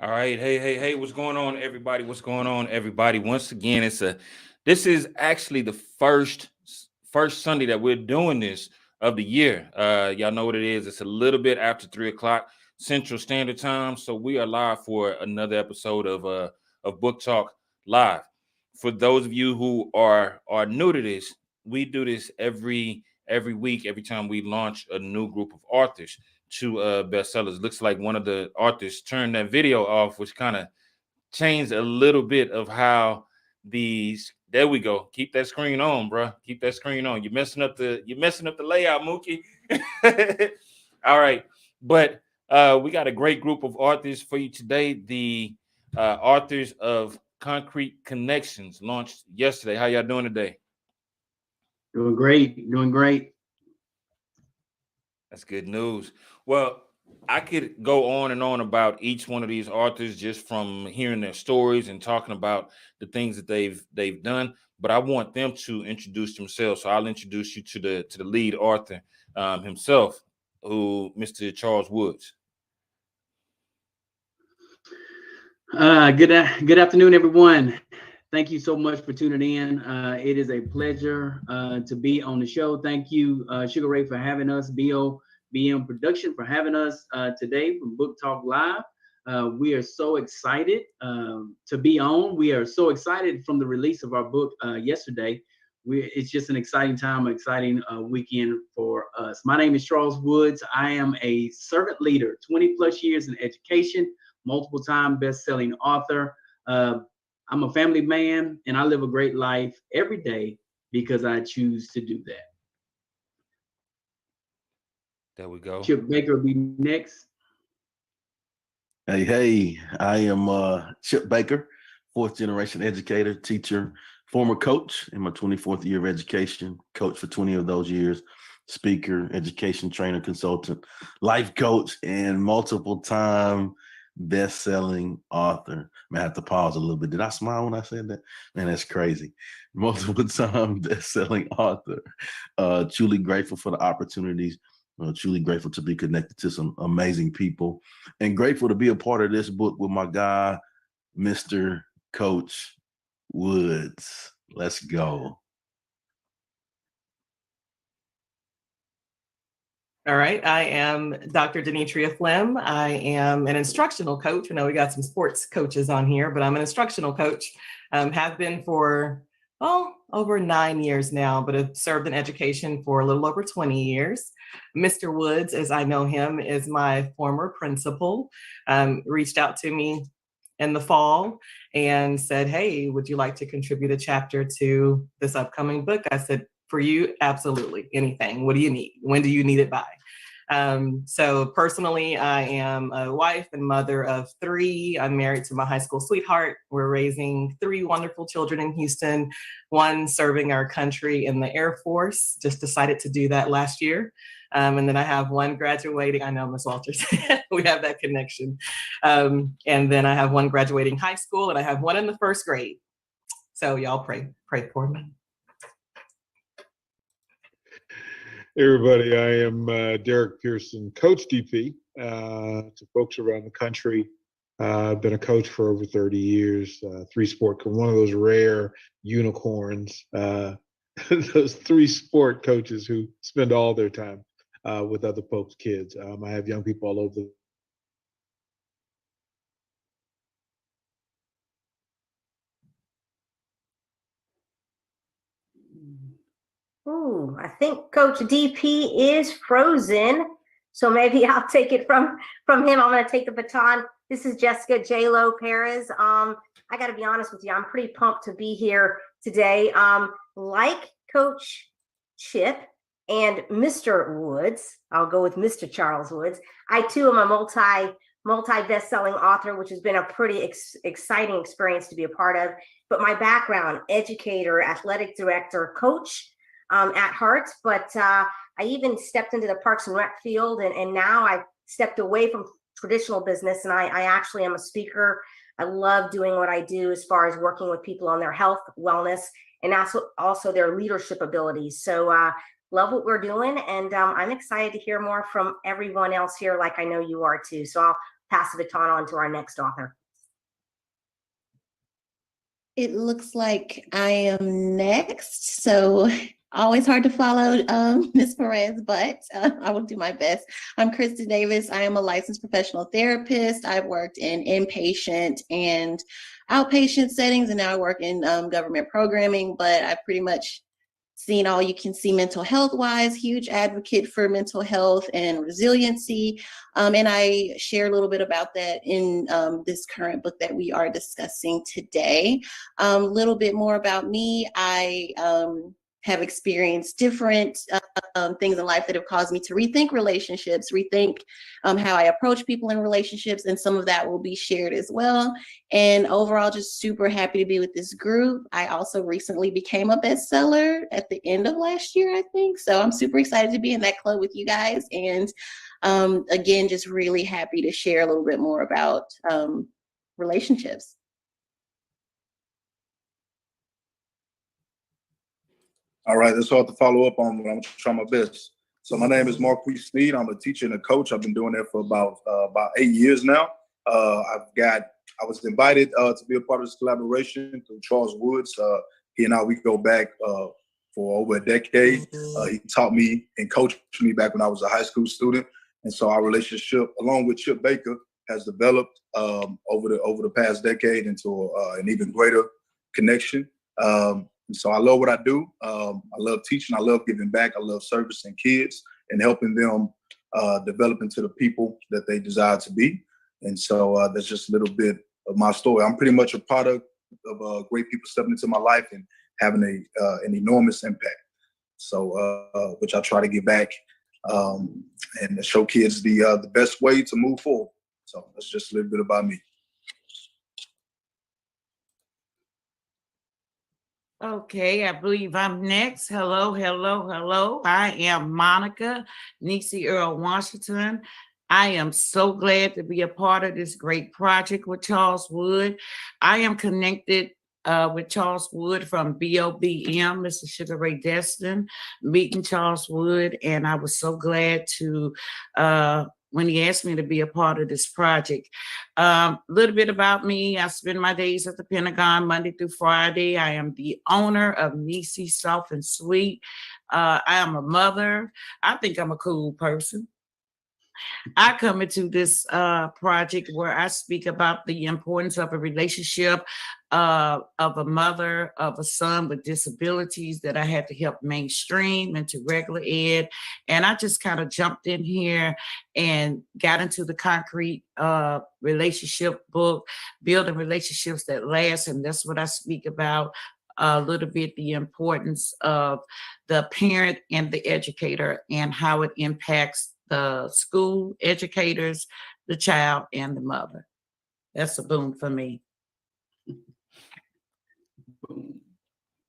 All right, hey, what's going on, everybody? What's going on, everybody? Once again, this is actually the first Sunday that we're doing this of the year. Y'all know what it is. It's a little bit after 3 o'clock Central Standard Time, so we are live for another episode of Book Talk Live. For those of you who are new to this, we do this every week, every time we launch a new group of authors to bestsellers. Looks like one of the authors turned that video off, which kind of changed a little bit of how these. There we go. Keep that screen on, bro. Keep that screen on. You're messing up the layout, Mookie. All right, but we got a great group of authors for you today. The authors of Concrete Connections launched yesterday. How y'all doing today? Doing great. That's good news. Well, I could go on and on about each one of these authors just from hearing their stories and talking about the things that they've done, but I want them to introduce themselves. So I'll introduce you to the lead author himself, Mr. Charles Woods. Good afternoon, everyone. Thank you so much for tuning in. It is a pleasure to be on the show. Thank you, Sugar Ray, for having us, BM Production for having us today from Book Talk Live. We are so excited to be on. We are so excited from the release of our book yesterday. It's just an exciting time, exciting weekend for us. My name is Charles Woods. I am a servant leader, 20 plus years in education, multiple time best-selling author. I'm a family man, and I live a great life every day because I choose to do that. There we go. Chip Baker will be next. Hey, I am Chip Baker, fourth generation educator, teacher, former coach in my 24th year of education, coach for 20 of those years, speaker, education trainer, consultant, life coach, and multiple time best-selling author. I have to pause a little bit. Did I smile when I said that? Man, that's crazy. Multiple time best-selling author. Truly grateful for the opportunities. Truly grateful to be connected to some amazing people, and grateful to be a part of this book with my guy, Mr. Coach Woods. Let's go. All right, I am Dr. Denetria Flem. I am an instructional coach. I know we got some sports coaches on here, but I'm an instructional coach. Have been for, over 9 years now, but have served in education for a little over 20 years. Mr. Woods, as I know him, is my former principal. Reached out to me in the fall and said, hey, would you like to contribute a chapter to this upcoming book? I said, for you, absolutely, anything. What do you need? When do you need it by? So personally, I am a wife and mother of 3. I'm married to my high school sweetheart. We're raising 3 wonderful children in Houston, one serving our country in the Air Force, just decided to do that last year. And then I have one graduating, I know Ms. Walters, we have that connection. And then I have one graduating high school, and I have one in the 1st grade. So y'all pray for me. Hey everybody, I am Derek Pearson, Coach DP to folks around the country. I've been a coach for over 30 years, 3 sport, one of those rare unicorns, those 3 sport coaches who spend all their time with other folks' kids. I have young people all over the Ooh, I think Coach DP is frozen. So maybe I'll take it from him. I'm going to take the baton. This is Jessica J-Lo Perez. I got to be honest with you, I'm pretty pumped to be here today. Like Coach Chip and Mr. Woods, I'll go with Mr. Charles Woods. I too am a multi best-selling author, which has been a pretty exciting experience to be a part of. But my background, educator, athletic director, coach at heart. But I even stepped into the Parks and Rec field, and now I've stepped away from traditional business, and I actually am a speaker. I love doing what I do as far as working with people on their health, wellness, and also their leadership abilities. So love what we're doing, and I'm excited to hear more from everyone else here, like I know you are too. So I'll pass the baton on to our next author. It looks like I am next. So always hard to follow Ms. Perez, but I will do my best. I'm Krista Davis. I am a licensed professional therapist. I've worked in inpatient and outpatient settings, and now I work in government programming, but I've pretty much seen all you can see mental health wise, huge advocate for mental health and resiliency. And I share a little bit about that in this current book that we are discussing today. A little bit more about me. I have experienced different things in life that have caused me to rethink relationships, rethink how I approach people in relationships, and some of that will be shared as well. And overall, just super happy to be with this group. I also recently became a bestseller at the end of last year, I think. So I'm super excited to be in that club with you guys. And again, just really happy to share a little bit more about relationships. All right, that's hard to follow up on, but I'm gonna try my best. So my name is Marquis Sneed. I'm a teacher and a coach. I've been doing that for about 8 years now. I was invited to be a part of this collaboration through Charles Woods. He and I, we go back for over a decade. He taught me and coached me back when I was a high school student. And so our relationship, along with Chip Baker, has developed over the past decade into an even greater connection. And so I love what I do. I love teaching. I love giving back. I love servicing kids and helping them develop into the people that they desire to be. And so that's just a little bit of my story. I'm pretty much a product of great people stepping into my life and having an enormous impact. So which I try to give back and show kids the best way to move forward. So that's just a little bit about me. Okay, I believe I'm next. Hello. I am Monica Nisi Earl Washington. I am so glad to be a part of this great project with Charles Wood. I am connected with Charles Wood from BOBM, Mr. Sugar Ray Destin, meeting Charles Wood, and I was so glad to when he asked me to be a part of this project. A little bit about me. I spend my days at the Pentagon Monday through Friday. I am the owner of Nisi Soft and Sweet. I am a mother. I think I'm a cool person. I come into this project where I speak about the importance of a relationship of a mother of a son with disabilities that I had to help mainstream into regular ed. And I just kind of jumped in here and got into the concrete relationship book, building relationships that last. And that's what I speak about a little bit, the importance of the parent and the educator and how it impacts the school, educators, the child, and the mother. That's a boom for me.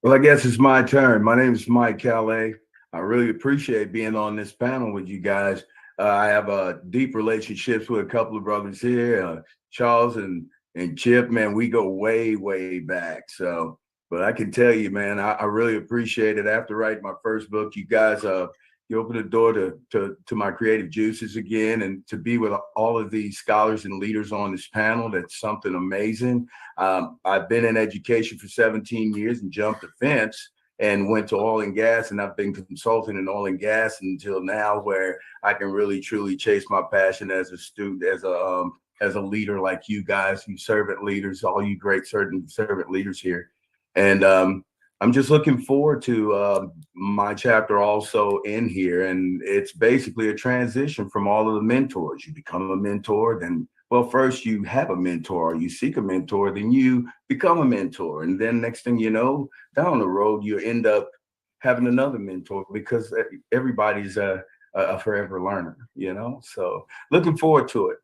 Well, I guess it's my turn. My name is Mike Calais. I really appreciate being on this panel with you guys. I have deep relationships with a couple of brothers here, Charles and Chip. Man, we go way, way back. So, but I can tell you, man, I really appreciate it. After writing my first book, you guys, you opened the door to my creative juices again, and to be with all of these scholars and leaders on this panel. That's something amazing. I've been in education for 17 years and jumped the fence and went to oil and gas, and I've been consulting in oil and gas until now, where I can really truly chase my passion as a student, as a leader like you guys, you servant leaders, all you great servant leaders here. And I'm just looking forward to my chapter also in here. And it's basically a transition from all of the mentors. You become a mentor, then Well, first you have a mentor, you seek a mentor, then you become a mentor. And then next thing you know, down the road, you end up having another mentor because everybody's a forever learner, you know? So looking forward to it.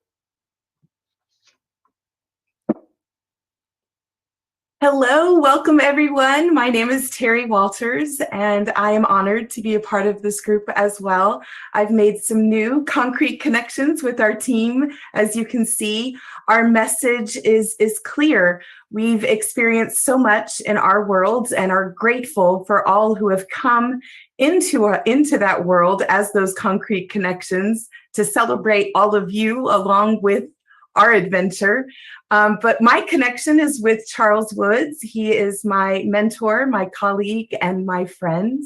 Hello, welcome everyone. My name is Terry Walters, and I am honored to be a part of this group as well. I've made some new concrete connections with our team. As you can see, our message is clear. We've experienced so much in our world and are grateful for all who have come into that world as those concrete connections to celebrate all of you along with our adventure. But my connection is with Charles Woods. He is my mentor, my colleague, and my friend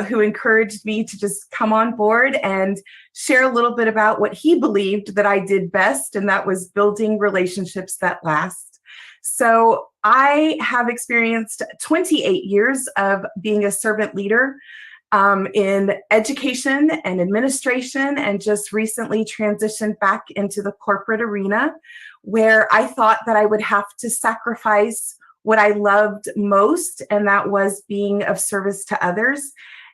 who encouraged me to just come on board and share a little bit about what he believed that I did best, and that was building relationships that last. So I have experienced 28 years of being a servant leader in education and administration, and just recently transitioned back into the corporate arena, where I thought that I would have to sacrifice what I loved most, and that was being of service to others.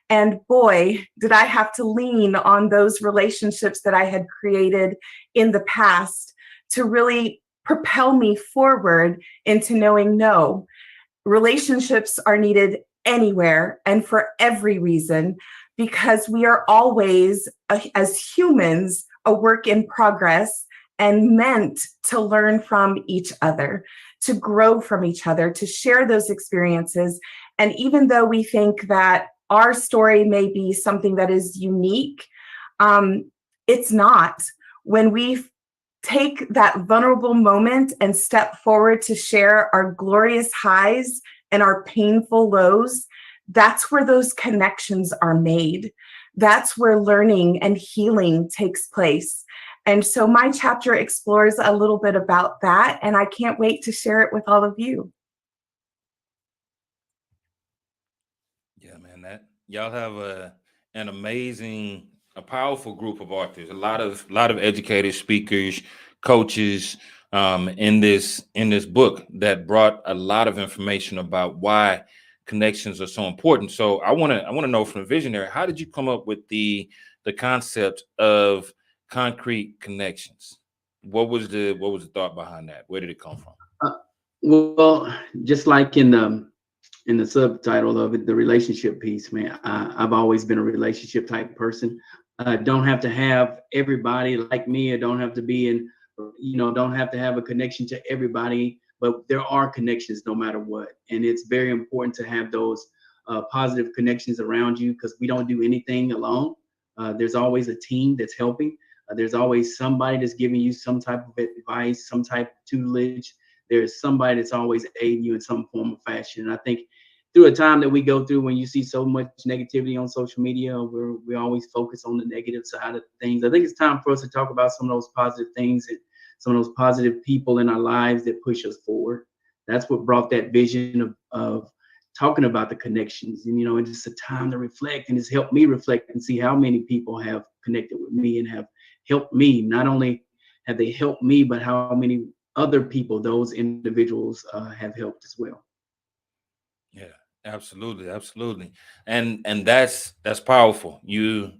And boy, did I have to lean on those relationships that I had created in the past to really propel me forward into knowing, no, relationships are needed anywhere and for every reason, because we are always, as humans, a work in progress and meant to learn from each other, to grow from each other, to share those experiences. And even though we think that our story may be something that is unique, it's not. When we take that vulnerable moment and step forward to share our glorious highs and our painful lows, that's where those connections are made. That's where learning and healing takes place. And so my chapter explores a little bit about that, and I can't wait to share it with all of you. Yeah, man, that y'all have an amazing, a powerful group of authors, a lot of educators, speakers, coaches in this book that brought a lot of information about why connections are so important. So I want to know from a visionary, how did you come up with the concept of concrete connections? What was the thought behind that? Where did it come from? Well, just like in the subtitle of it, the relationship piece, man, I've always been a relationship type person. Don't have to have everybody like me, or don't have to be in, don't have to have a connection to everybody, but there are connections no matter what. And it's very important to have those positive connections around you, because we don't do anything alone. There's always a team that's helping. There's always somebody that's giving you some type of advice, some type of tutelage. There's somebody that's always aiding you in some form of fashion. And I think through a time that we go through, when you see so much negativity on social media, we always focus on the negative side of things. I think it's time for us to talk about some of those positive things and some of those positive people in our lives that push us forward. That's what brought that vision of talking about the connections, and and just a time to reflect, and it's helped me reflect and see how many people have connected with me and have helped me. Not only have they helped me, but how many other people those individuals have helped as well. Yeah, absolutely. And that's powerful. I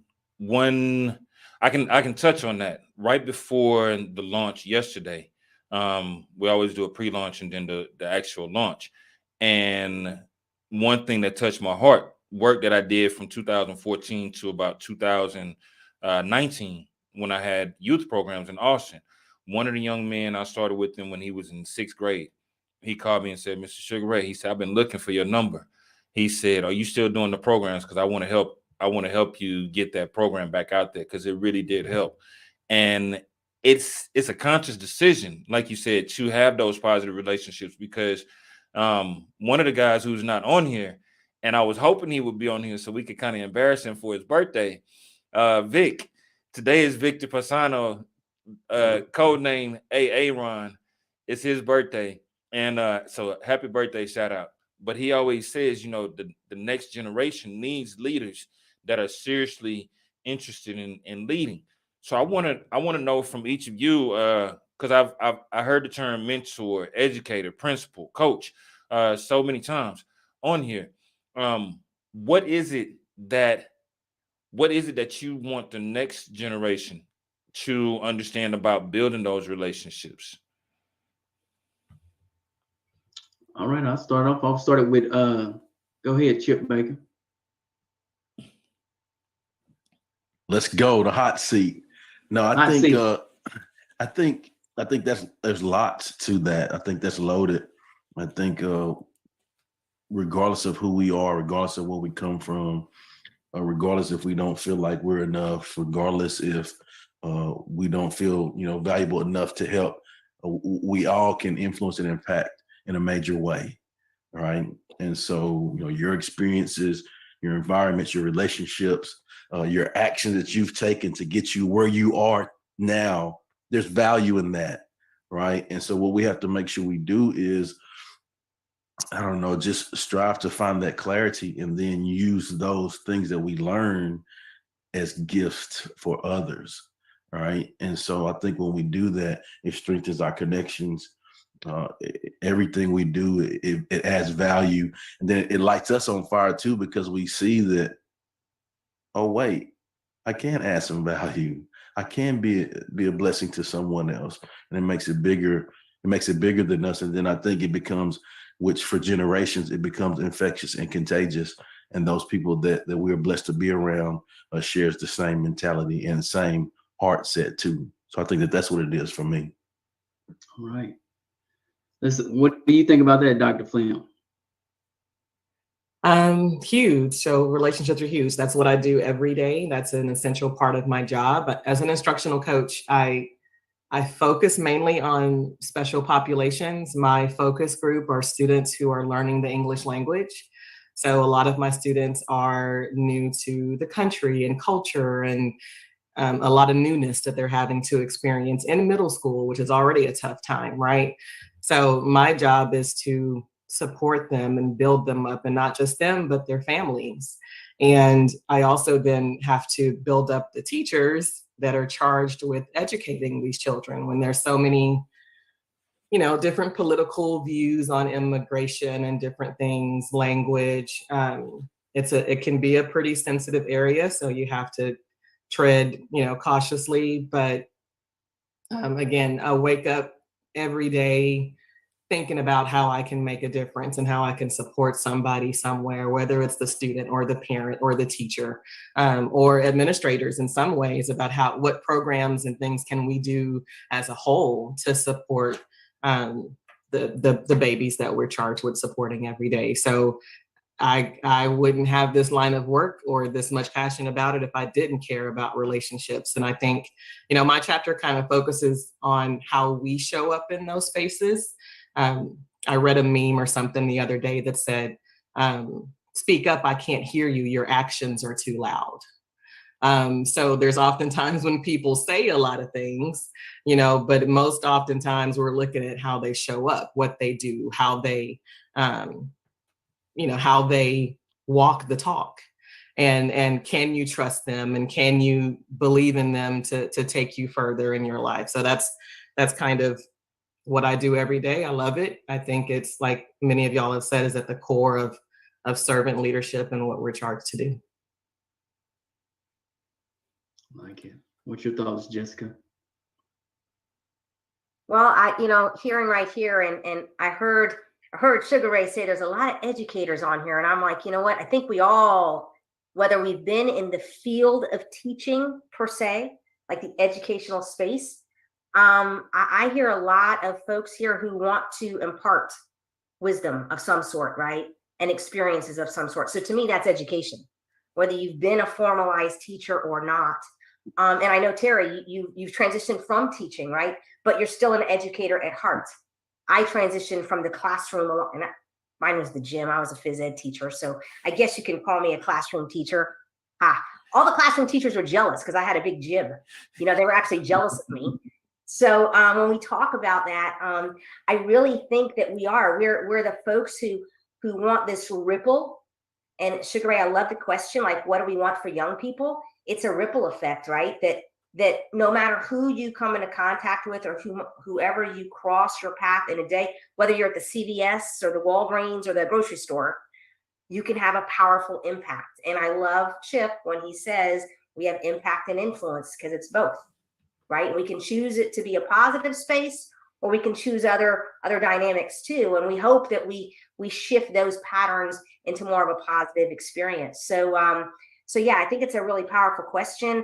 can touch on that. Right before the launch yesterday, we always do a pre-launch and then the actual launch. And one thing that touched my heart, work that I did from 2014 to about 2019, when I had youth programs in Austin. One of the young men, I started with him when he was in 6th grade. He called me and said, "Mr. Sugar Ray," he said, "I've been looking for your number." He said, "Are you still doing the programs? Because I want to help you get that program back out there, because it really did help." And it's a conscious decision, like you said, to have those positive relationships, because one of the guys who's not on here, and I was hoping he would be on here so we could kind of embarrass him for his birthday, Vic. Today is Victor Pasano, code name Aaron. It's his birthday. And so happy birthday, shout out. But he always says, the next generation needs leaders that are seriously interested in leading. So I want to know from each of you, because I heard the term mentor, educator, principal, coach so many times on here. What is it that you want the next generation to understand about building those relationships? All right, I'll start off. I'll start it with go ahead, Chip Baker. Let's go, the hot seat. No, I Hot think seat. I think there's lots to that. I think that's loaded. I think regardless of who we are, regardless of where we come from, regardless if we don't feel like we're enough, regardless if we don't feel valuable enough to help, we all can influence and impact in a major way, right? And so your experiences, your environments, your relationships, your actions that you've taken to get you where you are now, there's value in that, right? And so what we have to make sure we do is, I don't know, just strive to find that clarity and then use those things that we learn as gifts for others, right? And so I think when we do that, it strengthens our connections. Everything we do, it adds value. And then it lights us on fire too, because we see that, oh, wait, I can add some value. I can be a blessing to someone else. And it makes it bigger. It makes it bigger than us. And then I think it becomes, which for generations, it becomes infectious and contagious. And those people that we're blessed to be around shares the same mentality and the same heart set too. So I think that's what it is for me. All right. Listen, what do you think about that, Dr. Flynn? Huge. So relationships are huge. That's what I do every day. That's an essential part of my job. But as an instructional coach, I focus mainly on special populations. My focus group are students who are learning the English language. So a lot of my students are new to the country and culture, and a lot of newness that they're having to experience in middle school, which is already a tough time, right? So my job is to support them and build them up, and not just them, but their families. And I also then have to build up the teachers that are charged with educating these children when there's so many, different political views on immigration and different things, language. It can be a pretty sensitive area, so you have to tread, cautiously. But again, I wake up every day thinking about how I can make a difference and how I can support somebody somewhere, whether it's the student or the parent or the teacher, or administrators in some ways, about what programs and things can we do as a whole to support the babies that we're charged with supporting every day. So I wouldn't have this line of work or this much passion about it if I didn't care about relationships. And I think, my chapter kind of focuses on how we show up in those spaces. I read a meme or something the other day that said, speak up, I can't hear you, your actions are too loud. So there's oftentimes when people say a lot of things, but most oftentimes we're looking at how they show up, what they do, how they walk the talk, and can you trust them, and can you believe in them to take you further in your life? So that's kind of what I do every day. I love it. I think it's, like many of y'all have said, is at the core of servant leadership and what we're charged to do. Like it. What's your thoughts, Jessica? Well, hearing right here, and I heard Sugar Ray say there's a lot of educators on here, and I'm like, you know what? I think we all, whether we've been in the field of teaching per se, like the educational space, I hear a lot of folks here who want to impart wisdom of some sort, right? And experiences of some sort. So to me, that's education, whether you've been a formalized teacher or not. And I know, Terry, you've transitioned from teaching, right? But you're still an educator at heart. I transitioned from the classroom, and mine was the gym. I was a phys ed teacher. So I guess you can call me a classroom teacher. All the classroom teachers were jealous because I had a big gym. They were actually jealous of me. So when we talk about that, I really think that we're the folks who want this ripple. And Sugar Ray, I love the question, like, what do we want for young people? It's a ripple effect, right? That that no matter who you come into contact with or whoever you cross your path in a day, whether you're at the CVS or the Walgreens or the grocery store, you can have a powerful impact. And I love Chip when he says we have impact and influence, because it's both, right? And we can choose it to be a positive space, or we can choose other dynamics too. And we hope that we shift those patterns into more of a positive experience. So yeah, I think it's a really powerful question.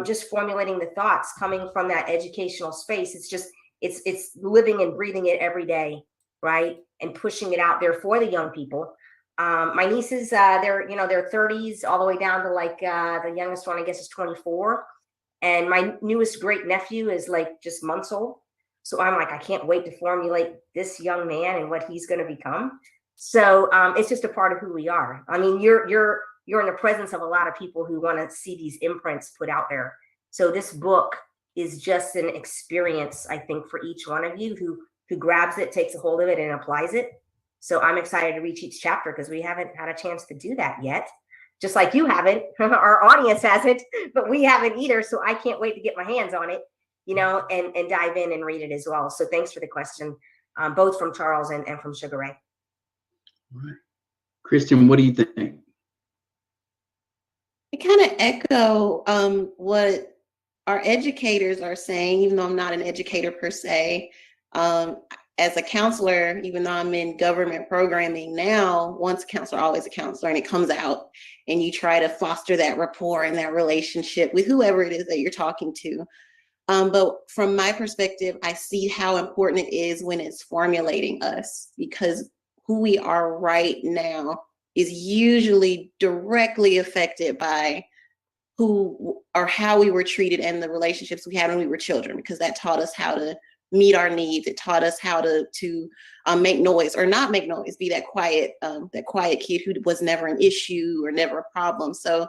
Just formulating the thoughts coming from that educational space. It's living and breathing it every day, right? And pushing it out there for the young people. My nieces, they're 30s all the way down to like the youngest one, I guess, is 24. And my newest great nephew is like just months old. So I'm like, I can't wait to formulate this young man and what he's going to become. So it's just a part of who we are. I mean, you're in the presence of a lot of people who want to see these imprints put out there. So this book is just an experience, I think, for each one of you who grabs it, takes a hold of it, and applies it. So I'm excited to reach each chapter because we haven't had a chance to do that yet. Just like you haven't, our audience hasn't, but we haven't either. So I can't wait to get my hands on it, and dive in and read it as well. So thanks for the question, both from Charles and from Sugar Ray. All right. Christian, what do you think? I kind of echo what our educators are saying, even though I'm not an educator per se. As a counselor, even though I'm in government programming now, once a counselor, always a counselor, and it comes out, and you try to foster that rapport and that relationship with whoever it is that you're talking to. But from my perspective, I see how important it is when it's formulating us, because who we are right now is usually directly affected by who or how we were treated and the relationships we had when we were children, because that taught us how to meet our needs. It taught us how to make noise or not make noise, be that quiet kid who was never an issue or never a problem. So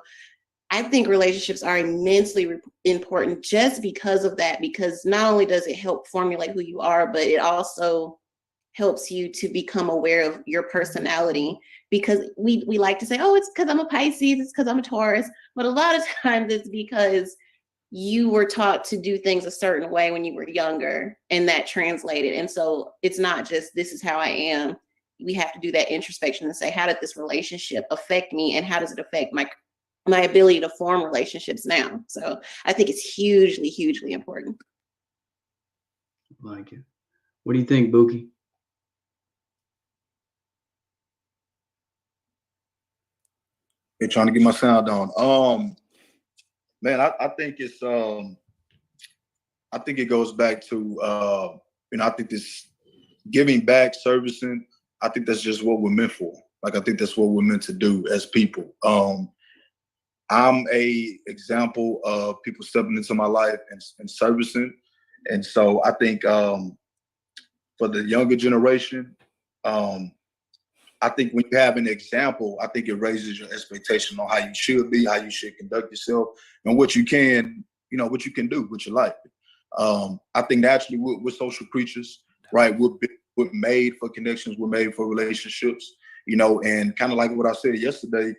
I think relationships are immensely important just because of that, because not only does it help formulate who you are, but it also helps you to become aware of your personality, because we like to say, oh, it's because I'm a Pisces, it's because I'm a Taurus. But a lot of times it's because you were taught to do things a certain way when you were younger, and that translated. And so it's not just, this is how I am. We have to do that introspection and say, how did this relationship affect me? And how does it affect my ability to form relationships now? So I think it's hugely, hugely important. I like it. What do you think, Buki? Hey, trying to get my sound on. Man, I think it's I think it goes back to I think this giving back, servicing, I think that's just what we're meant for. Like, I think that's what we're meant to do as people. I'm a example of people stepping into my life and servicing. And so I think for the younger generation, I think when you have an example, I think it raises your expectation on how you should be, how you should conduct yourself, and what you can do with your life. I think naturally we're social creatures, right? We're made for connections, we're made for relationships, and kind of like what I said yesterday,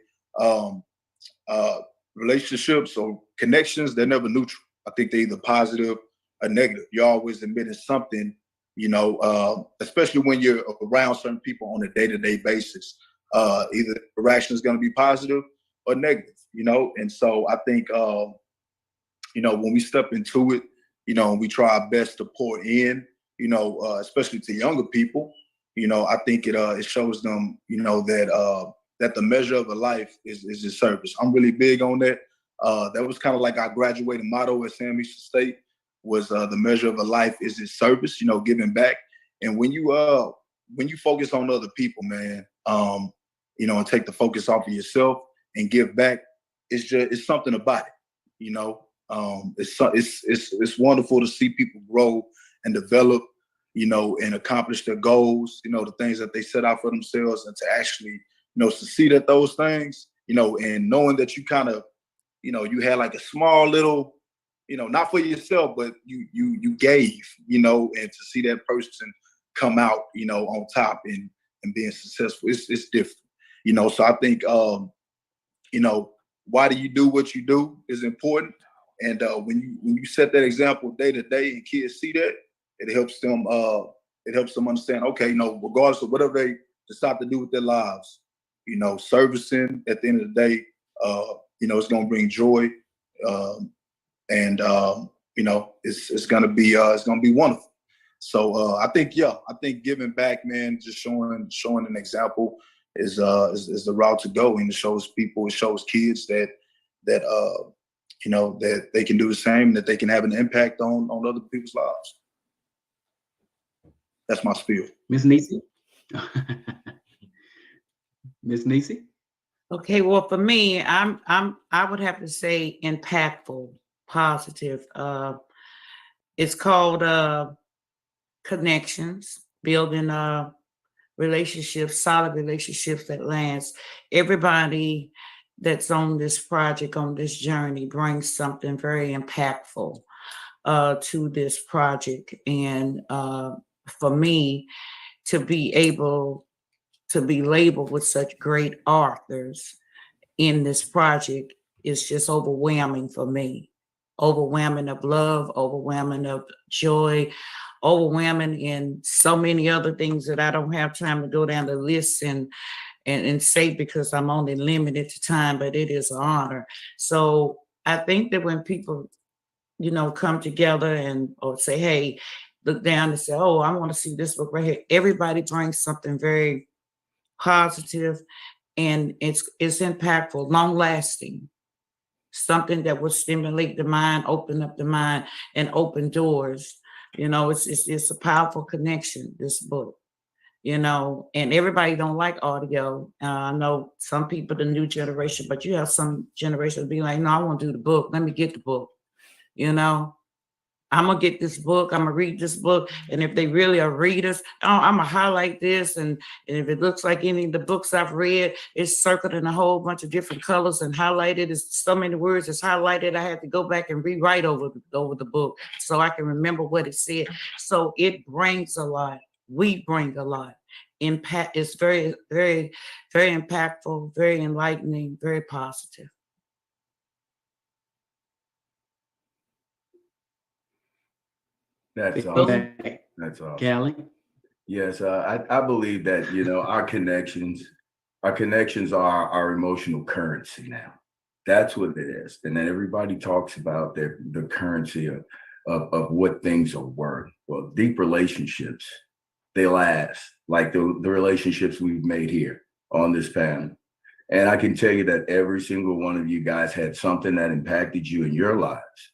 relationships or connections, they're never neutral. I think they're either positive or negative. You're always admitting something, especially when you're around certain people on a day-to-day basis. Either the interaction is going to be positive or negative, and so I think, when we step into it, we try our best to pour in, especially to younger people, I think it shows them, that the measure of a life is his service. I'm really big on that. That was kind of like our graduating motto at Sam Houston State, was the measure of a life is his service, giving back. And when you focus on other people, man, and take the focus off of yourself and give back, it's something about it, it's wonderful to see people grow and develop, and accomplish their goals, the things that they set out for themselves, and to actually, succeed at those things, and knowing that you kind of, you had like a small little, not for yourself, but you gave, and to see that person come out, on top and being successful, it's different, so I think, why do you do what you do is important. And when you set that example day to day, and kids see that, it helps them. It helps them understand. Okay, regardless of whatever they decide to do with their lives, servicing at the end of the day, it's going to bring joy, and it's going to be wonderful. So I think giving back, man, just showing an example is the route to go, and it shows kids that that they can do the same, that they can have an impact on other people's lives. That's my spiel. Miss Nisi. Miss Nisi. Okay, well, for me, I would have to say impactful, positive. It's called connections, building relationships, solid relationships that last. Everybody that's on this project, on this journey, brings something very impactful to this project. And for me, to be able to be labeled with such great authors in this project is just overwhelming for me. Overwhelming of love, overwhelming of joy, overwhelming in so many other things that I don't have time to go down the list and say, because I'm only limited to time, but it is an honor. So I think that when people, come together or say, hey, look down and say, oh, I want to see this book right here. Everybody brings something very positive, and it's impactful, long lasting, something that will stimulate the mind, open up the mind, and open doors. It's a powerful connection, this book, and everybody don't like audio. I know some people, the new generation, but you have some generation be like, no, I want to do the book. Let me get the book. I'm going to get this book. I'm going to read this book. And if they really are readers, I'm going to highlight this. And if it looks like any of the books I've read, it's circled in a whole bunch of different colors and highlighted. It's so many words it's highlighted. I had to go back and rewrite over the book so I can remember what it said. So it brings a lot. We bring a lot. Impact is very, very, very impactful, very enlightening, very positive. That's awesome. Okay. That's awesome. Callie. Yes, I believe that, our connections are our emotional currency now. That's what it is. And then everybody talks about the currency of what things are worth. Well, deep relationships, they last, like the relationships we've made here on this panel. And I can tell you that every single one of you guys had something that impacted you in your lives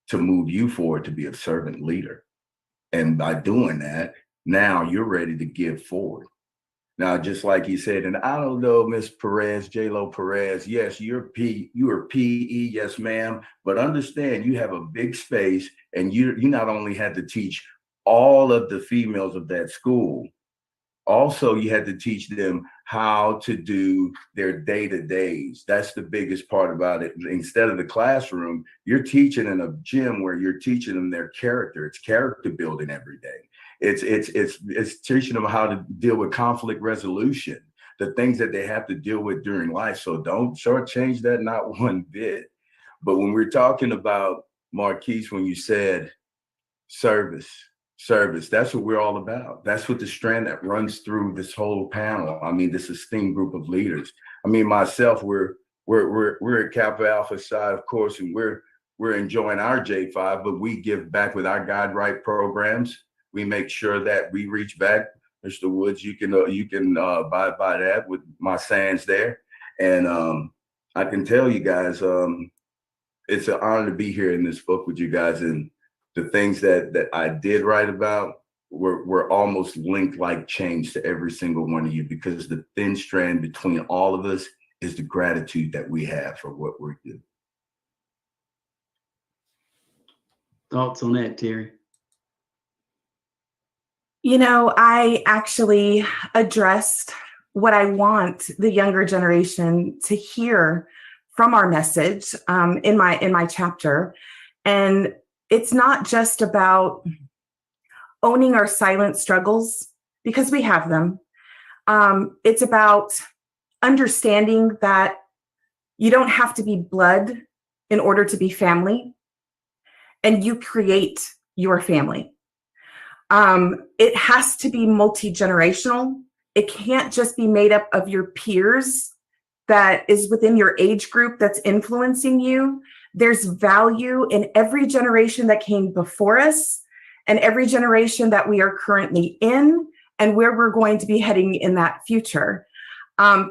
to move you forward to be a servant leader. And by doing that, now you're ready to give forward. Now, just like you said, and I don't know, Miss Perez, J-Lo Perez, yes, you are PE, yes, ma'am, but understand you have a big space, and you not only had to teach all of the females of that school, also you had to teach them how to do their day-to-days. That's the biggest part about it. Instead of the classroom, you're teaching in a gym where you're teaching them their character. It's character building every day. It's teaching them how to deal with conflict resolution, the things that they have to deal with during life. So don't shortchange that, not one bit. But when we're talking about, Marquise, when you said service, that's what we're all about. That's what the strand that runs through this whole panel. I mean, this esteemed group of leaders. I mean, myself, we're at Kappa Alpha Psi, of course, and we're enjoying our J5, but we give back with our Guide Right programs. We make sure that we reach back. Mr. Woods, you can abide by that with my sayings there. And I can tell you guys, it's an honor to be here in this book with you guys. And the things that I did write about were almost linked like chains to every single one of you, because the thin strand between all of us is the gratitude that we have for what we're doing. Thoughts on that, Terry? I actually addressed what I want the younger generation to hear from our message in my chapter. And it's not just about owning our silent struggles, because we have them. It's about understanding that you don't have to be blood in order to be family. and you create your family. It has to be multi-generational. It can't just be made up of your peers that is within your age group that's influencing you. There's value in every generation that came before us and every generation that we are currently in and where we're going to be heading in that future.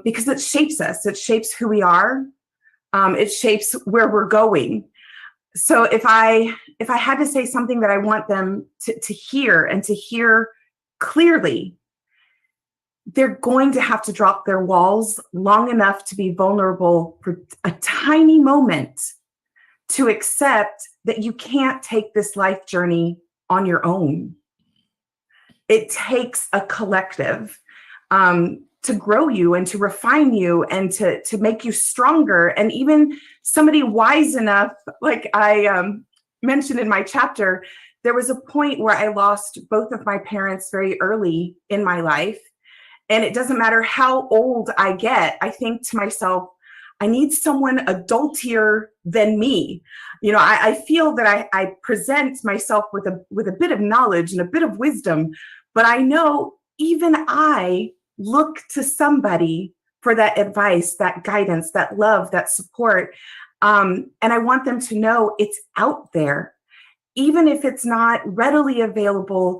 Because it shapes us, it shapes who we are, it shapes where we're going. So if I had to say something that I want them to hear and to hear clearly, they're going to have to drop their walls long enough to be vulnerable for a tiny moment to accept that you can't take this life journey on your own. It takes a collective to grow you and to refine you and to make you stronger. And even somebody wise enough, like I mentioned in my chapter, there was a point where I lost both of my parents very early in my life. And it doesn't matter how old I get, I think to myself, I need someone adultier than me. You know, I feel that I present myself with a bit of knowledge and a bit of wisdom, but I know even I look to somebody for that advice, that guidance, that love, that support. And I want them to know it's out there, even if it's not readily available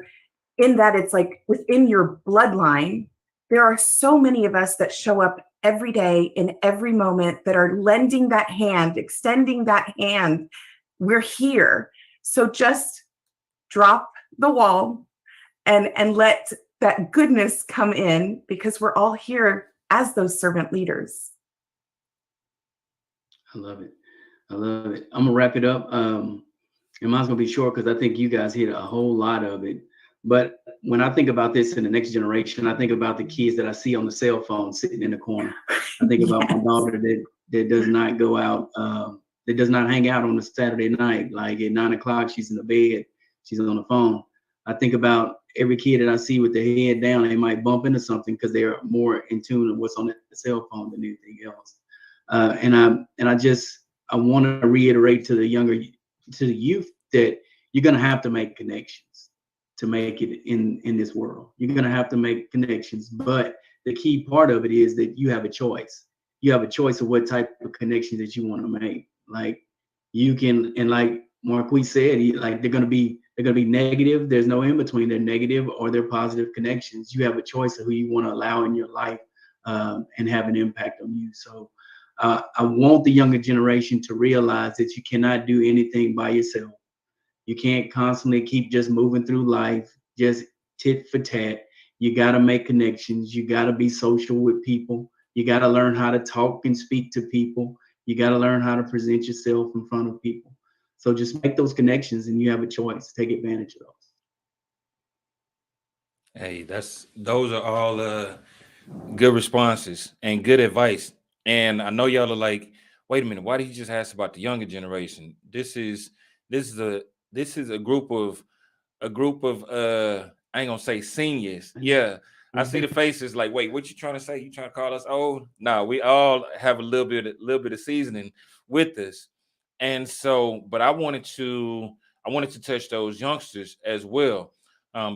in that it's like within your bloodline. There are so many of us that show up every day in every moment that are lending that hand, extending that hand. We're here. So just drop the wall and let that goodness come in, because we're all here as those servant leaders. I love it. I love it. I'm gonna wrap it up. And mine's gonna be short because I think you guys hit a whole lot of it. But when I think about this in the next generation, I think about the kids that I see on the cell phone sitting in the corner. I think about my daughter that does not go out, that does not hang out on a Saturday night. Like at 9 o'clock, she's in the bed, she's on the phone. I think about every kid that I see with their head down, they might bump into something because they're more in tune with what's on the cell phone than anything else. And I want to reiterate to the youth that you're going to have to make connections to make it in this world. You're going to have to make connections, but the key part of it is that you have a choice. You have a choice of what type of connections that you want to make. Like you can, and like Marquis said, like they're going to be negative. There's no in between. They're negative or they're positive connections. You have a choice of who you want to allow in your life and have an impact on you. So I want the younger generation to realize that you cannot do anything by yourself. You can't constantly keep just moving through life, just tit for tat. You got to make connections. You got to be social with people. You got to learn how to talk and speak to people. You got to learn how to present yourself in front of people. So just make those connections and you have a choice. Take advantage of those. Hey, those are all good responses and good advice. And I know y'all are like, wait a minute, why did he just ask about the younger generation? This is a group of I ain't gonna say seniors. Yeah. I see the faces like, wait, what you trying to say? You trying to call us old? No, we all have a little bit of seasoning with us. And so, but I wanted to touch those youngsters as well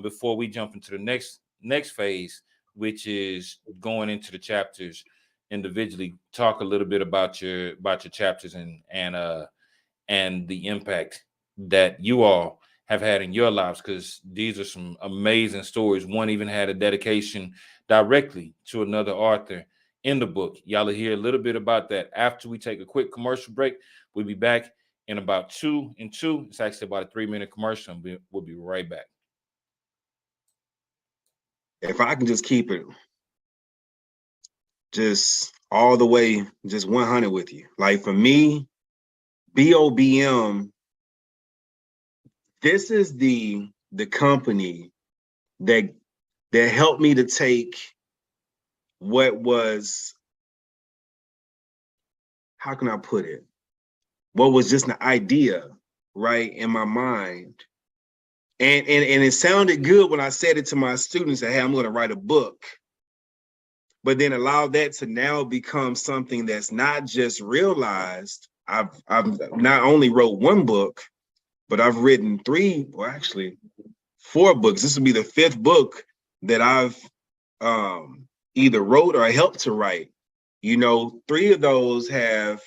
before we jump into the next phase, which is going into the chapters individually. Talk a little bit about your chapters and the impact that you all have had in your lives, because these are some amazing stories. One even had a dedication directly to another author in the book. Y'all will hear a little bit about that after we take a quick commercial break. We'll be back in about 2 and 2. It's actually about a 3-minute commercial. We'll be right back. If I can just keep it just all the way, just 100 with you. Like for me, BOBM, this is the company that helped me to take what was, how can I put it? What was just an idea, right, in my mind. And it sounded good when I said it to my students that, hey, I'm going to write a book. But then allow that to now become something that's not just realized. I've not only wrote one book, but I've written 4 books. This will be the 5th book that I've either wrote or helped to write. 3 of those have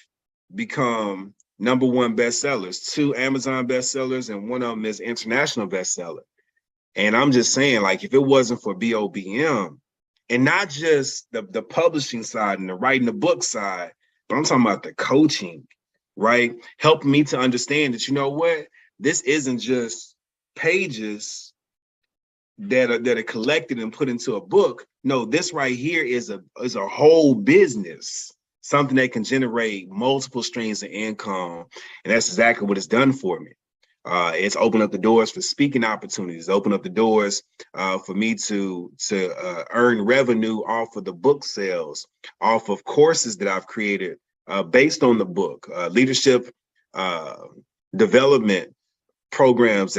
become #1 bestsellers, 2 Amazon bestsellers, and 1 of them is international bestseller. And I'm just saying, like, if it wasn't for BOBM, and not just the publishing side and the writing the book side, but I'm talking about the coaching, right? Helping me to understand that, you know what, this isn't just pages that are collected and put into a book. No, this right here is a whole business, something that can generate multiple streams of income. And that's exactly what it's done for me. It's opened up the doors for speaking opportunities, opened up the doors for me to earn revenue off of the book sales, off of courses that I've created based on the book, leadership development programs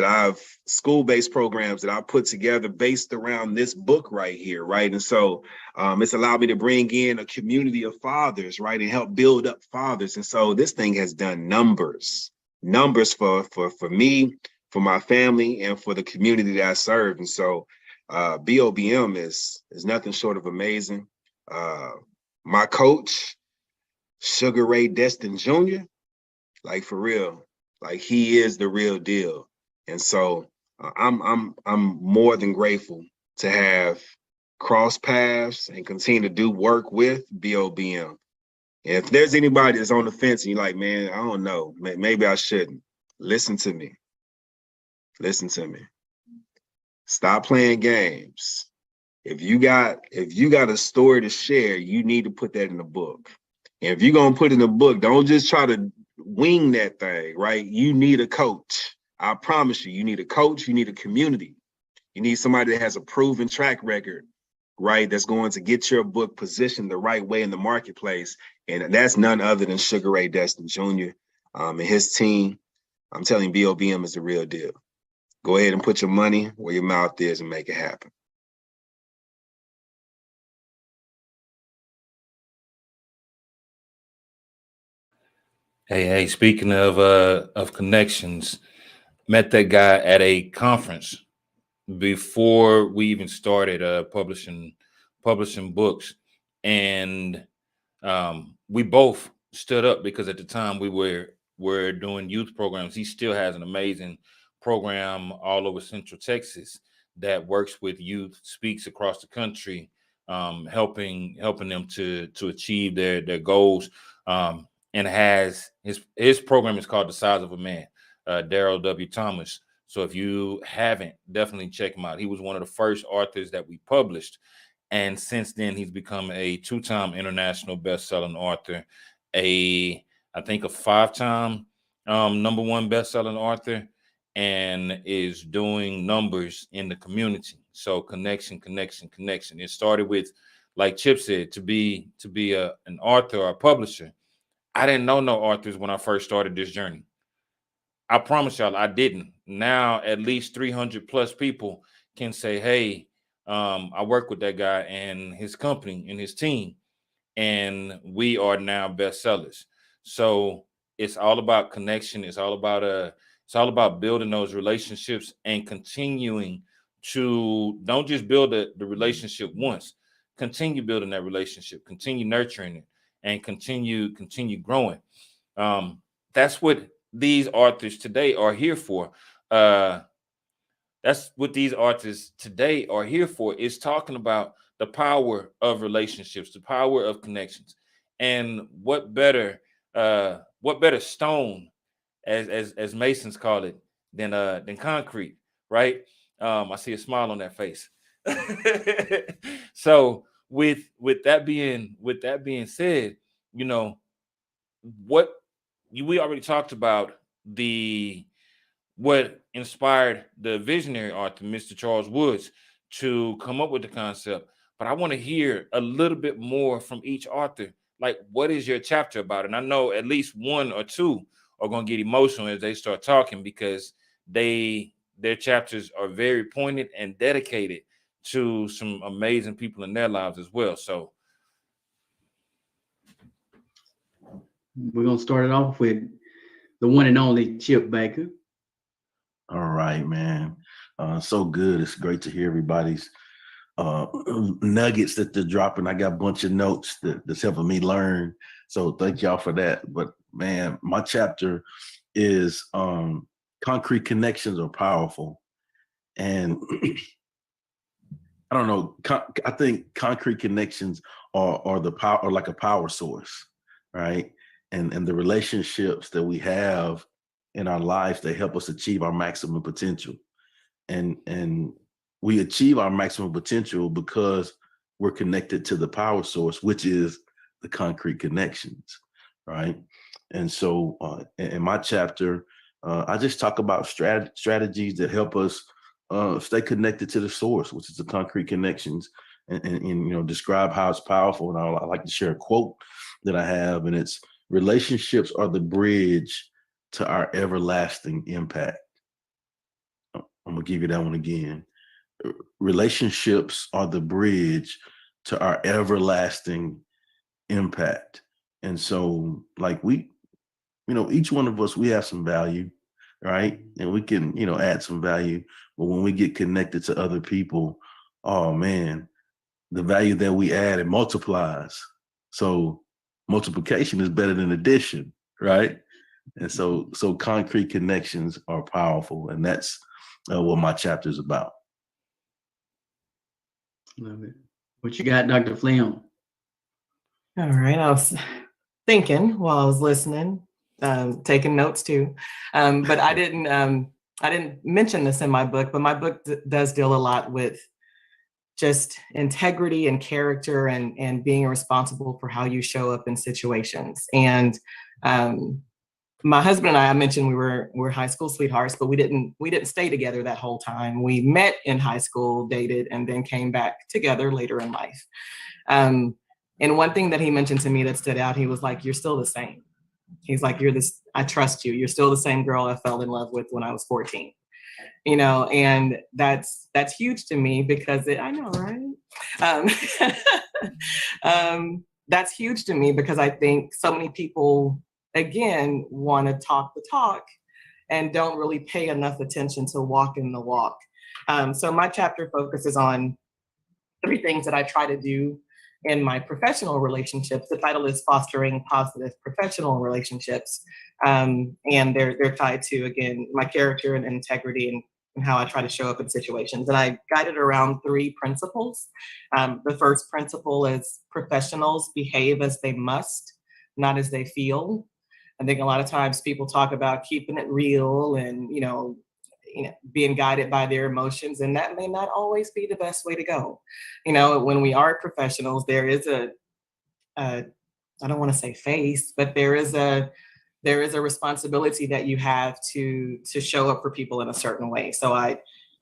school-based programs that I put together based around this book right here, right? And so it's allowed me to bring in a community of fathers, right, and help build up fathers. And so this thing has done numbers for me, for my family, and for the community that I serve. And so BOBM is nothing short of amazing. My coach, Sugar Ray Destin Jr., like, for real, like, he is the real deal. And so I'm more than grateful to have crossed paths and continue to do work with BOBM. If there's anybody that's on the fence and you're like, man, I don't know, maybe I shouldn't, listen to me. Listen to me. Stop playing games. If you got a story to share, you need to put that in the book. And if you're gonna put it in the book, don't just try to wing that thing, right? You need a coach. I promise you, you need a coach, you need a community. You need somebody that has a proven track record, right? That's going to get your book positioned the right way in the marketplace. And that's none other than Sugar Ray Destin Jr. And his team. I'm telling you, BOBM is the real deal. Go ahead and put your money where your mouth is and make it happen. Hey, speaking of connections, met that guy at a conference before we even started publishing books, and we both stood up because at the time we were doing youth programs. He still has an amazing program all over Central Texas that works with youth, speaks across the country, helping them to achieve their goals. And has his program is called The Size of a Man, Daryl W. Thomas. So if you haven't, definitely check him out. He was one of the first authors that we published. And since then, he's become a 2-time international best-selling author, I think a 5-time #1 best-selling author, and is doing numbers in the community. So connection. It started with, like Chip said, to be an author or a publisher. I didn't know no authors when I first started this journey. I promise y'all, I didn't. Now at least 300 plus people can say, hey, I work with that guy and his company and his team, and we are now bestsellers. So it's all about connection. It's all about building those relationships and continuing to don't just build the relationship once. Continue building that relationship, continue nurturing it, and continue growing. That's what these authors today are here for. That's what these artists today are here for, is talking about the power of relationships, the power of connections. And what better stone, as Masons call it, than concrete, right? I see a smile on that face. So with that being said, you know, we already talked about what inspired the visionary author, Mr. Charles Woods, to come up with the concept. But I want to hear a little bit more from each author. Like, what is your chapter about? And I know at least one or two are going to get emotional as they start talking, because their chapters are very pointed and dedicated to some amazing people in their lives as well. So we're going to start it off with the one and only Chip Baker. All right, man. So good. It's great to hear everybody's nuggets that they're dropping. I got a bunch of notes that's helping me learn. So thank y'all for that. But man, my chapter is concrete connections are powerful. And I don't know, I think concrete connections are the power, or like a power source, right? And the relationships that we have in our lives, they help us achieve our maximum potential. And we achieve our maximum potential because we're connected to the power source, which is the concrete connections, right? And so in my chapter, I just talk about strategies that help us stay connected to the source, which is the concrete connections, and you know, describe how it's powerful. And I like to share a quote that I have, and it's, relationships are the bridge to our everlasting impact. I'm gonna give you that one again. Relationships are the bridge to our everlasting impact. And so, like, we, you know, each one of us, we have some value, right? And we can, you know, add some value. But when we get connected to other people, oh man, the value that we add, it multiplies. So multiplication is better than addition, right? And so concrete connections are powerful, and that's what my chapter is about. Love it. What you got, Dr. Flem? All right. I was thinking while I was listening, taking notes too. But I didn't mention this in my book, but my book does deal a lot with just integrity and character and being responsible for how you show up in situations. And my husband and I mentioned we're high school sweethearts, but we didn't stay together that whole time. We met in high school, dated, and then came back together later in life. And one thing that he mentioned to me that stood out, he was like, "You're still the same." He's like, I trust you. You're still the same girl I fell in love with when I was 14. You know, and that's huge to me because I know, right? That's huge to me because I think so many people, again, want to talk the talk and don't really pay enough attention to walking the walk. So my chapter focuses on 3 things that I try to do in my professional relationships. The title is Fostering Positive Professional Relationships. And they're tied to, again, my character and integrity and how I try to show up in situations. And I guided around 3 principles. The first principle is professionals behave as they must, not as they feel. I think a lot of times people talk about keeping it real and, you know, being guided by their emotions, and that may not always be the best way to go. You know, when we are professionals, there is I don't want to say face, but there is a responsibility that you have to show up for people in a certain way. So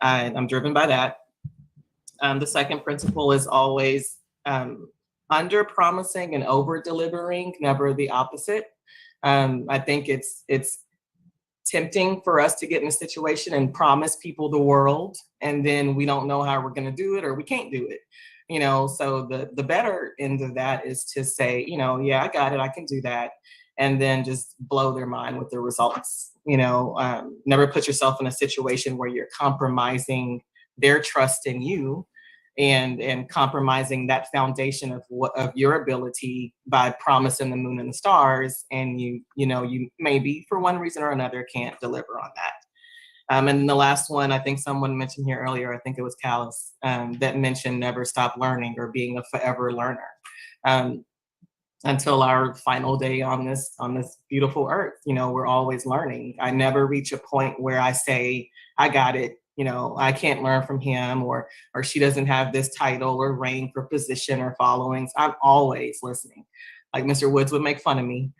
I'm driven by that. The second principle is always under promising and over delivering, never the opposite. I think it's tempting for us to get in a situation and promise people the world, and then we don't know how we're going to do it, or we can't do it. You know, so the better end of that is to say, you know, yeah, I got it, I can do that, and then just blow their mind with the results. You know, never put yourself in a situation where you're compromising their trust in you and compromising that foundation of your ability by promising the moon and the stars, and you maybe for one reason or another can't deliver on that. And then the last one, I think someone mentioned here earlier, I think it was Callus, that mentioned never stop learning or being a forever learner. Until our final day on this beautiful earth, you know, we're always learning. I never reach a point where I say, I got it, you know, I can't learn from him, or she doesn't have this title or rank or position or followings. I'm always listening. Like Mr. Woods would make fun of me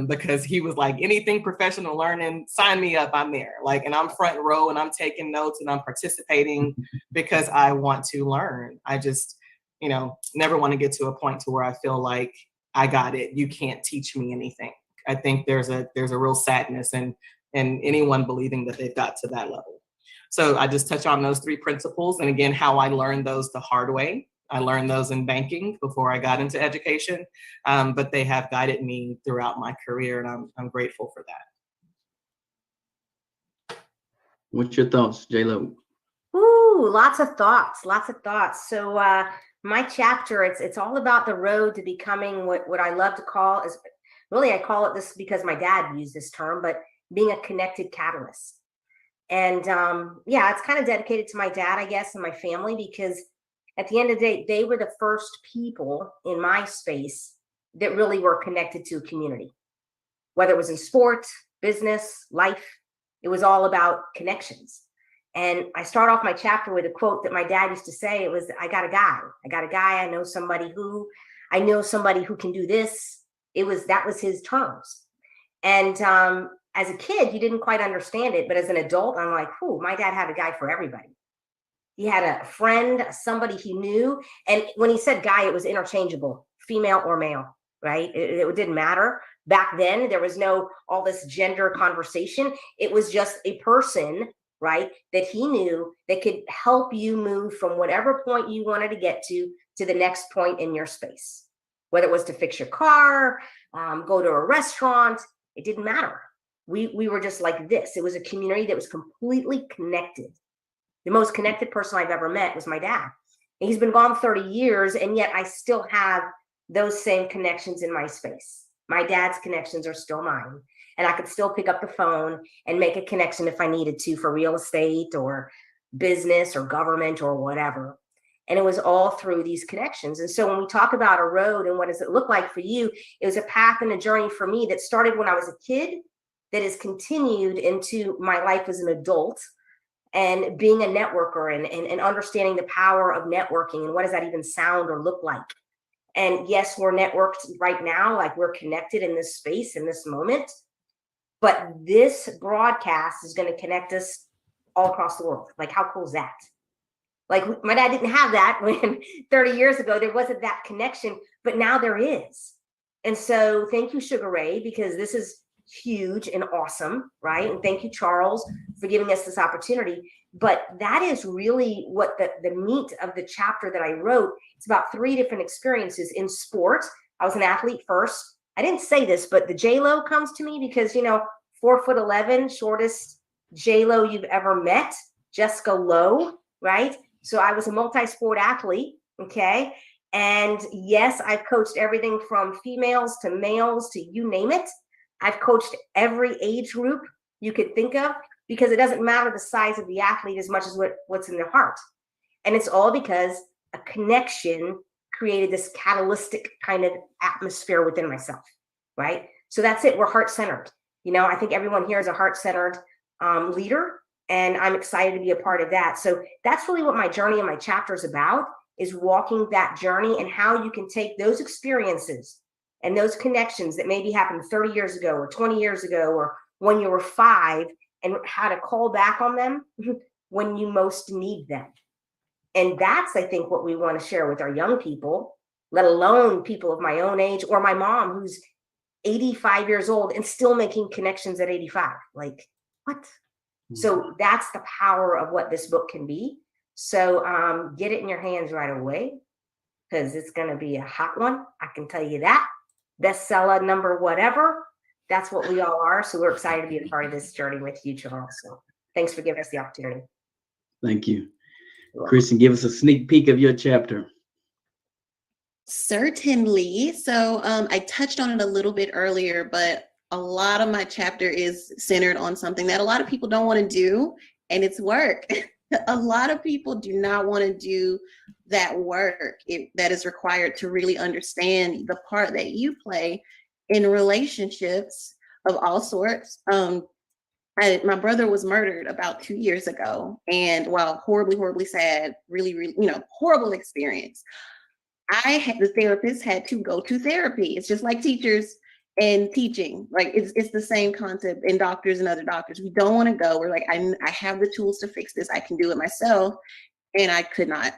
because he was like, anything professional learning, sign me up, I'm there. Like, and I'm front row and I'm taking notes and I'm participating because I want to learn. I just, you know, never want to get to a point to where I feel like I got it, you can't teach me anything. I think there's a real sadness in anyone believing that they've got to that level. So I just touch on those 3 principles. And again, how I learned those the hard way. I learned those in banking before I got into education, but they have guided me throughout my career, and I'm grateful for that. What's your thoughts, J-Lo? Ooh, lots of thoughts, lots of thoughts. So my chapter, it's all about the road to becoming what I love to call is really, I call it this because my dad used this term, but being a connected catalyst. And yeah, it's kind of dedicated to my dad, I guess, and my family, because at the end of the day, they were the first people in my space that really were connected to a community, whether it was in sport, business, life, it was all about connections. And I start off my chapter with a quote that my dad used to say. It was, I got a guy, I know somebody who can do this. That was his terms. And as a kid, you didn't quite understand it, but as an adult, I'm like, my dad had a guy for everybody. He had a friend, somebody he knew. And when he said guy, it was interchangeable, female or male, right? It didn't matter. Back then, there was no all this gender conversation. It was just a person, right, that he knew that could help you move from whatever point you wanted to get to the next point in your space. Whether it was to fix your car, go to a restaurant, it didn't matter. We were just like this. It was a community that was completely connected. The most connected person I've ever met was my dad. And he's been gone 30 years, and yet I still have those same connections in my space. My dad's connections are still mine. And I could still pick up the phone and make a connection if I needed to for real estate or business or government or whatever. And it was all through these connections. And so when we talk about a road and what does it look like for you, it was a path and a journey for me that started when I was a kid, that has continued into my life as an adult, and being a networker and understanding the power of networking and what does that even sound or look like. And yes, we're networked right now, like we're connected in this space, in this moment. But this broadcast is going to connect us all across the world. Like, how cool is that? Like, my dad didn't have that when 30 years ago, there wasn't that connection, but now there is. And so thank you, Sugar Ray, because this is huge and awesome, right? And thank you, Charles, for giving us this opportunity. But that is really what the meat of the chapter that I wrote. It's about 3 different experiences in sport. I was an athlete first. I didn't say this, but the J-Lo comes to me because, 4'11", shortest J-Lo you've ever met, Jessica Lowe, right? So I was a multi-sport athlete, okay? And yes, I've coached everything from females to males to you name it. I've coached every age group you could think of, because it doesn't matter the size of the athlete as much as what's in their heart. And it's all because a connection created this catalytic kind of atmosphere within myself, right? So that's it. We're heart-centered. I think everyone here is a heart-centered leader, and I'm excited to be a part of that. So that's really what my journey and my chapter is about, is walking that journey and how you can take those experiences and those connections that maybe happened 30 years ago or 20 years ago or when you were 5, and how to call back on them when you most need them. And that's, I think, what we want to share with our young people, let alone people of my own age, or my mom who's 85 years old and still making connections at 85. Like, what? So that's the power of what this book can be. So get it in your hands right away, because it's going to be a hot one. I can tell you that. Bestseller number whatever. That's what we all are. So we're excited to be a part of this journey with you, Charles. So thanks for giving us the opportunity. Thank you. Kristen, give us a sneak peek of your chapter. Certainly. So I touched on it a little bit earlier, but a lot of my chapter is centered on something that a lot of people don't want to do, and it's work. A lot of people do not want to do that work that is required to really understand the part that you play in relationships of all sorts. My brother was murdered about 2 years ago, and while horribly sad, really, horrible experience. The therapist had to go to therapy. It's just like teachers and teaching, like it's the same concept in doctors and other doctors. We don't want to go. We're like, I have the tools to fix this. I can do it myself. And I could not,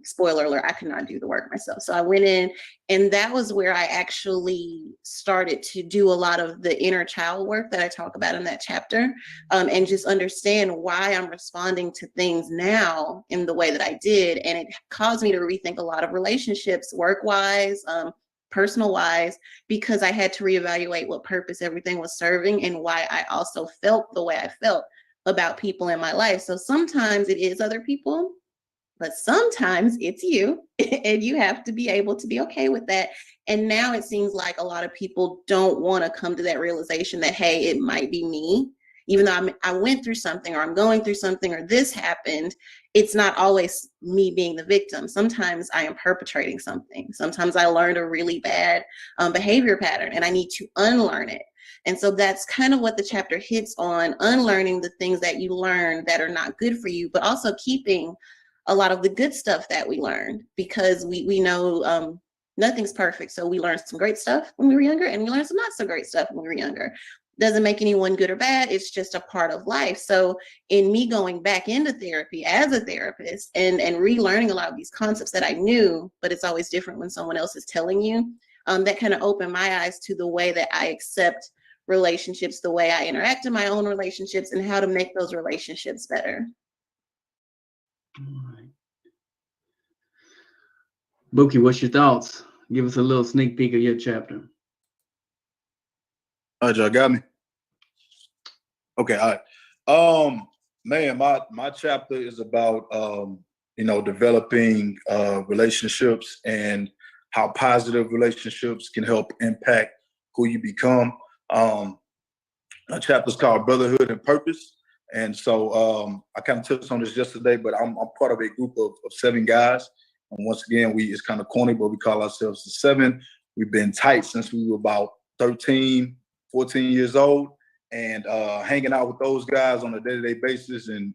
spoiler alert, I could not do the work myself. So I went in, and that was where I actually started to do a lot of the inner child work that I talk about in that chapter, and just understand why I'm responding to things now in the way that I did. And it caused me to rethink a lot of relationships, work-wise, personal-wise, because I had to reevaluate what purpose everything was serving and why I also felt the way I felt about people in my life. So sometimes it is other people, but sometimes it's you, and you have to be able to be okay with that. And now it seems like a lot of people don't want to come to that realization that, hey, it might be me. Even though I went through something, or I'm going through something, or this happened, it's not always me being the victim. Sometimes I am perpetrating something. Sometimes I learned a really bad behavior pattern and I need to unlearn it. And so that's kind of what the chapter hits on, unlearning the things that you learn that are not good for you, but also keeping a lot of the good stuff that we learned, because we know nothing's perfect. So we learned some great stuff when we were younger, and we learned some not so great stuff when we were younger. Doesn't make anyone good or bad. It's just a part of life. So in me going back into therapy as a therapist and relearning a lot of these concepts that I knew, but it's always different when someone else is telling you, that kind of opened my eyes to the way that I accept relationships, the way I interact in my own relationships, and how to make those relationships better. All right. Buki, what's your thoughts? Give us a little sneak peek of your chapter. All right, y'all got me? Okay, all right. Man, my chapter is about developing relationships and how positive relationships can help impact who you become. My chapter is called Brotherhood and Purpose. And so I kind of touched on this yesterday, but I'm part of a group of 7 guys. And once again, it's kind of corny, but we call ourselves the 7. We've been tight since we were about 13, 14 years old, and hanging out with those guys on a day-to-day basis, and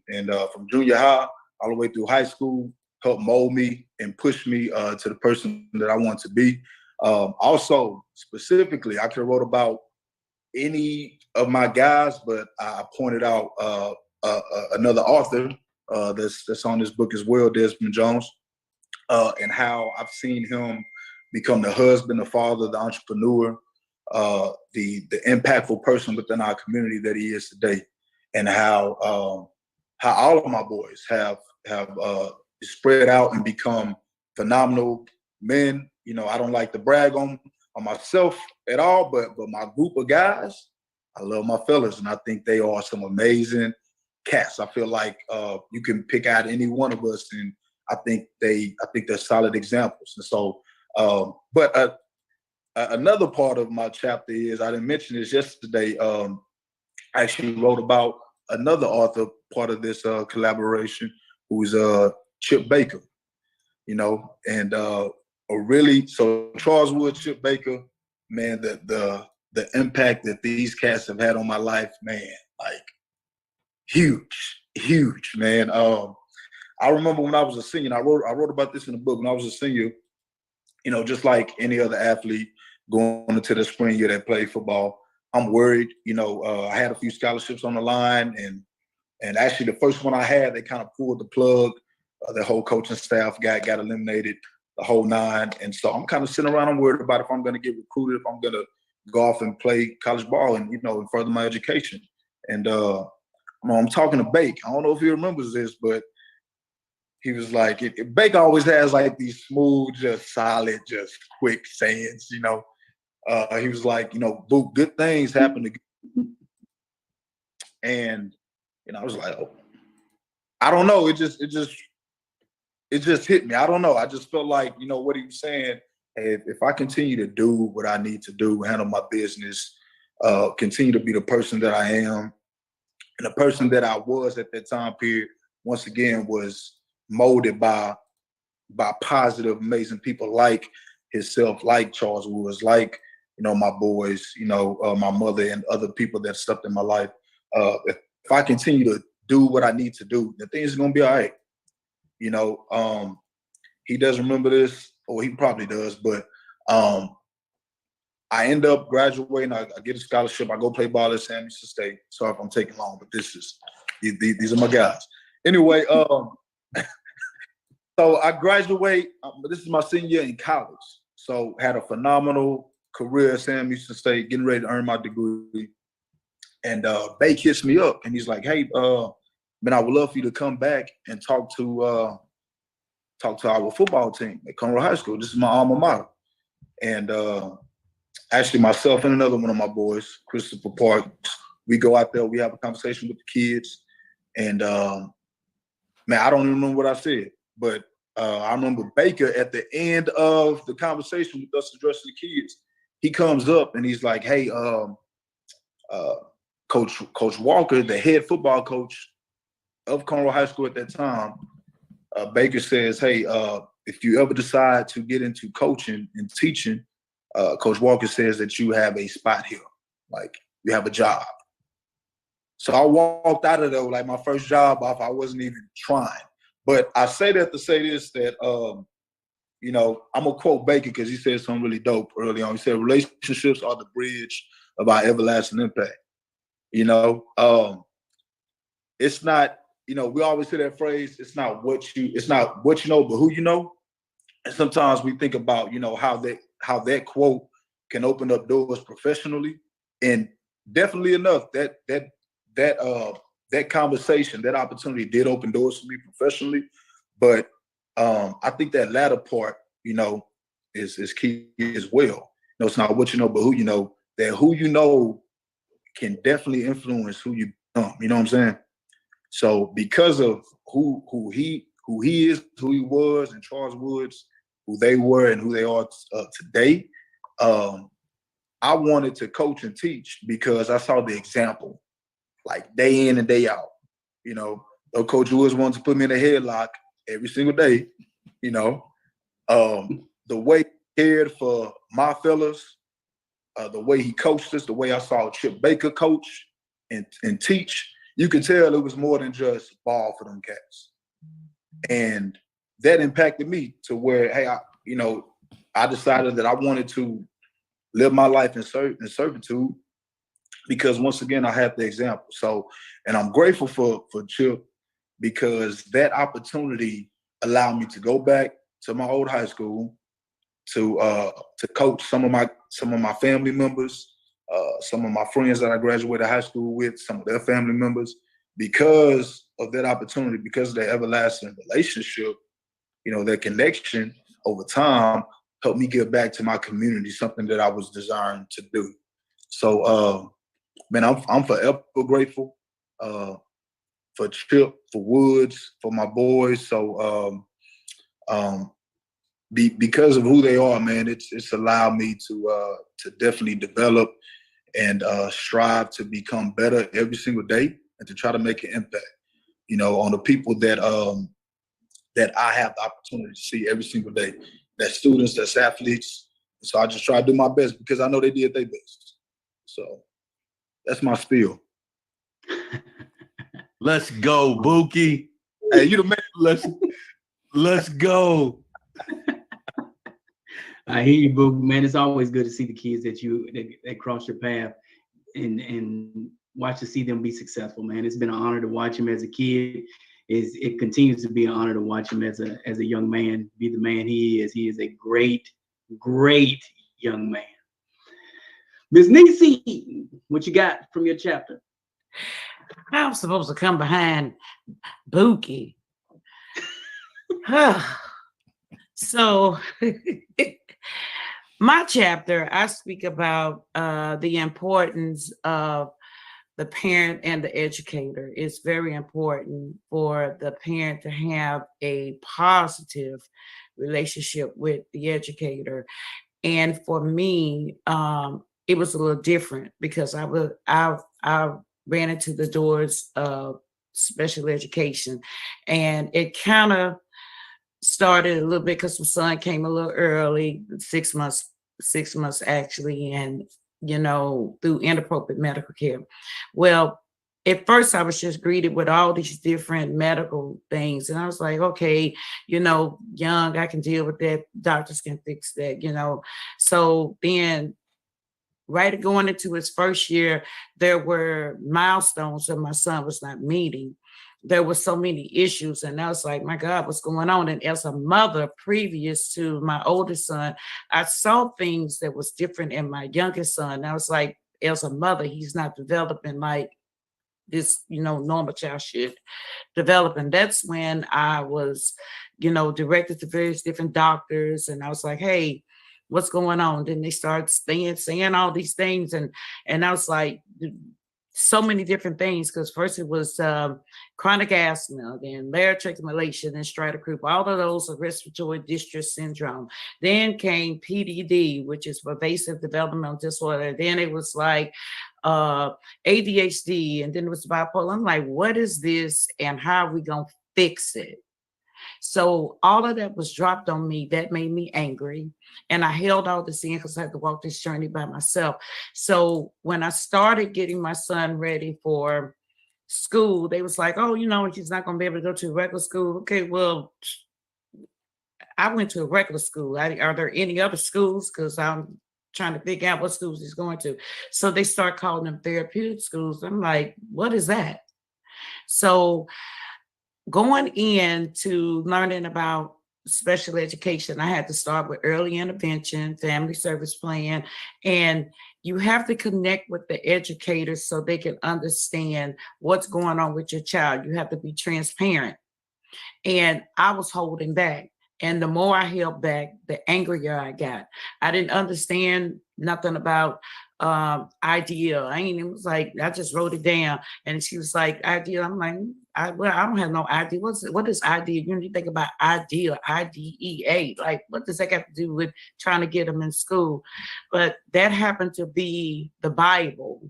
from junior high all the way through high school helped mold me and push me to the person that I want to be. Also, specifically, I could have wrote about any of my guys, but I pointed out another author that's on this book as well, Desmond Jones, and how I've seen him become the husband, the father, the entrepreneur, the impactful person within our community that he is today, and how all of my boys have spread out and become phenomenal men. I don't like to brag on myself at all, but my group of guys, I love my fellas, and I think they are some amazing cats. I feel like you can pick out any one of us, and I think they're solid examples. And so, but another part of my chapter is, I didn't mention this yesterday, I actually wrote about another author, part of this collaboration, who's Chip Baker, and so Charles Wood, Chip Baker, man, the impact that these cats have had on my life, man, like huge, man. I remember when I was a senior, I wrote about this in the book. When I was a senior, just like any other athlete going into the spring year that played football, I'm worried. I had a few scholarships on the line, and actually the first one I had, they kind of pulled the plug. The whole coaching staff got eliminated, the whole 9. And so I'm kind of sitting around, I'm worried about if I'm going to get recruited, if I'm going to go off and play college ball and, and further my education. And I'm talking to Bake. I don't know if he remembers this, but he was like, Bake always has like these smooth, just solid, just quick sayings, He was like, Boo, good things happen to you. And, I was like, oh, I don't know. It just hit me. I don't know. I just felt like, what he was saying, hey, if I continue to do what I need to do, handle my business, continue to be the person that I am, and the person that I was at that time period, once again, was molded by positive, amazing people like himself, like Charles Woods, like, my boys, my mother and other people that stepped in my life. If I continue to do what I need to do, then things are going to be all right. He does remember this, or he probably does, but I end up graduating. I get a scholarship. I go play ball at Sam Houston State. Sorry if I'm taking long, but these are my guys. Anyway, so I graduate. This is my senior year in college. So had a phenomenal career at Sam Houston State, getting ready to earn my degree. And Bake hits me up, and he's like, "Hey, man, I would love for you to come back and talk to our football team at Conroe High School. This is my alma mater." And actually, myself and another one of my boys, Christopher Park, we go out there. We have a conversation with the kids. And man, I don't even remember what I said, but I remember Baker at the end of the conversation with us addressing the kids. He comes up and he's like, "Hey, Coach Walker, the head football coach of Conroe High School at that time, Baker says, hey, if you ever decide to get into coaching and teaching, Coach Walker says that you have a spot here, like you have a job." So I walked out of there like my first job off. I wasn't even trying. But I say that to say this, that, you know, I'm going to quote Baker because he said something really dope early on. He said, relationships are the bridge of our everlasting impact. You know, it's not, you know, we always hear that phrase, it's not what you know, but who you know. And sometimes we think about, you know, how that quote can open up doors professionally. And definitely enough, that conversation, that opportunity did open doors for me professionally. But I think that latter part, you know, is key as well. You know, it's not what you know, but who you know. That who you know can definitely influence who you become. You know what I'm saying? So because of who he is, who he was, and Charles Woods, who they were and who they are today, I wanted to coach and teach because I saw the example, like day in and day out. You know, Coach Woods wanted to put me in a headlock every single day. You know, the way he cared for my fellas, the way he coached us, the way I saw Chip Baker coach and teach, you could tell it was more than just ball for them cats. And that impacted me to where, hey, I decided that I wanted to live my life in servitude because once again, I had the example. So, and I'm grateful for Chip because that opportunity allowed me to go back to my old high school to coach some of my family members, some of my friends that I graduated high school with, some of their family members, because of that opportunity, because of that everlasting relationship, you know, that connection over time helped me give back to my community, something that I was designed to do. So, man, I'm forever grateful for Chip, for Woods, for my boys. So, because of who they are, man, it's allowed me to definitely develop and strive to become better every single day and to try to make an impact, you know, on the people that I have the opportunity to see every single day. That's students, that's athletes. So I just try to do my best because I know they did their best. So that's my spiel. Let's go, Buki. Hey, you the man. Let's go. I hear you, Boog. Man, it's always good to see the kids that cross your path and watch to see them be successful, man. It's been an honor to watch him as a kid. It continues to be an honor to watch him as a young man be the man he is. He is a great, great young man. Ms. Nisi, what you got from your chapter? I'm supposed to come behind Buki. So my chapter, I speak about the importance of the parent and the educator. It's very important for the parent to have a positive relationship with the educator. And for me, it was a little different because I ran into the doors of special education, and it kind of started a little bit because my son came a little early, 6 months actually, and you know, through inappropriate medical care. Well, at first I was just greeted with all these different medical things, and I was like, okay, you know, young, I can deal with that. Doctors can fix that, you know. So then, right going into his first year, there were milestones that my son was not meeting. There were so many issues, and I was like, my God, what's going on? And as a mother, previous to my oldest son, I saw things that was different in my youngest son. I was like, as a mother, he's not developing like this, you know, normal child should develop. And that's when I was, you know, directed to various different doctors, and I was like, hey, what's going on? Then they started saying all these things, and I was like, so many different things, because first it was chronic asthma, then laryngectal malacia, then stridor croup. All of those are respiratory distress syndrome. Then came PDD, which is pervasive developmental disorder. Then it was like ADHD, and then it was bipolar. I'm like, what is this, and how are we gonna fix it? So all of that was dropped on me. That made me angry. And I held all this in because I had to walk this journey by myself. So when I started getting my son ready for school, they was like, oh, you know, he's not going to be able to go to a regular school. Okay, well, I went to a regular school. Are there any other schools? Because I'm trying to figure out what schools he's going to. So they start calling them therapeutic schools. I'm like, what is that? So going into learning about special education, I had to start with early intervention, family service plan, and you have to connect with the educators so they can understand what's going on with your child. You have to be transparent. And I was holding back. And the more I held back, the angrier I got. I didn't understand nothing about IDEA. It was like, I just wrote it down. And she was like, IDEA. I'm like, I don't have no idea. What is IDEA? You need to think about IDEA, IDEA. Like, what does that have to do with trying to get them in school? But that happened to be the Bible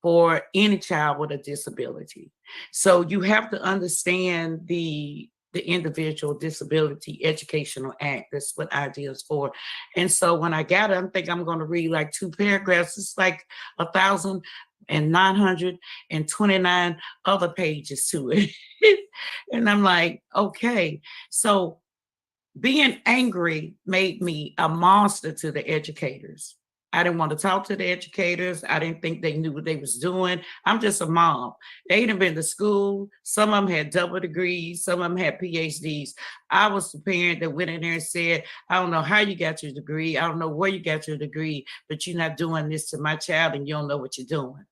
for any child with a disability. So you have to understand the Individual Disability Educational Act. That's what IDEA is for. And so when I got it, I think I'm going to read like 2 paragraphs. It's like 1,929 other pages to it. And I'm like, okay. So being angry made me a monster to the educators. I didn't want to talk to the educators. I didn't think they knew what they was doing. I'm just a mom. They had been to school. Some of them had double degrees. Some of them had PhDs. I was the parent that went in there and said, I don't know how you got your degree. I don't know where you got your degree, but you're not doing this to my child and you don't know what you're doing.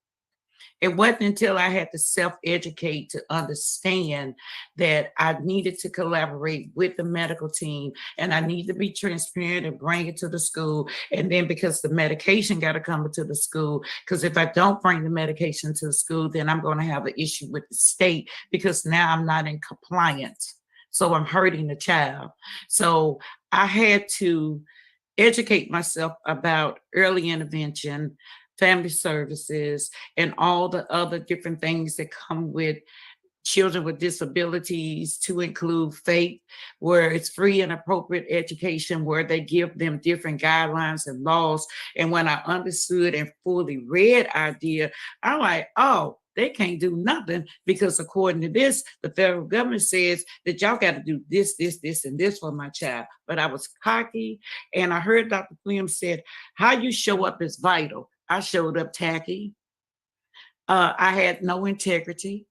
It wasn't until I had to self-educate to understand that I needed to collaborate with the medical team and I need to be transparent and bring it to the school. And then because the medication got to come into the school, because if I don't bring the medication to the school, then I'm going to have an issue with the state because now I'm not in compliance. So I'm hurting the child. So I had to educate myself about early intervention, family services, and all the other different things that come with children with disabilities, to include FAPE, where it's free and appropriate education, where they give them different guidelines and laws. And when I understood and fully read IDEA, I'm like, oh, they can't do nothing because according to this, the federal government says that y'all got to do this, this, this, and this for my child. But I was cocky, and I heard Dr. Flem said, how you show up is vital. I showed up tacky. I had no integrity,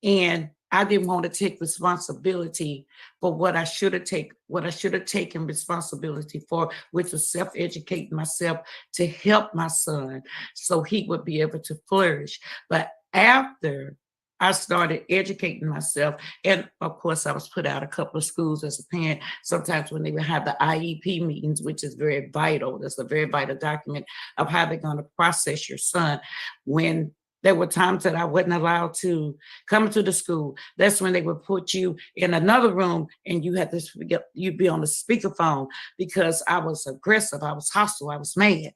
and I didn't want to take responsibility for what I should have taken responsibility for, which was self-educating myself to help my son so he would be able to flourish. But after I started educating myself, and of course, I was put out a couple of schools as a parent. Sometimes when they would have the IEP meetings, which is very vital, that's a very vital document of how they're going to process your son. When there were times that I wasn't allowed to come to the school, that's when they would put you in another room and you had to you'd be on the speakerphone because I was aggressive, I was hostile, I was mad,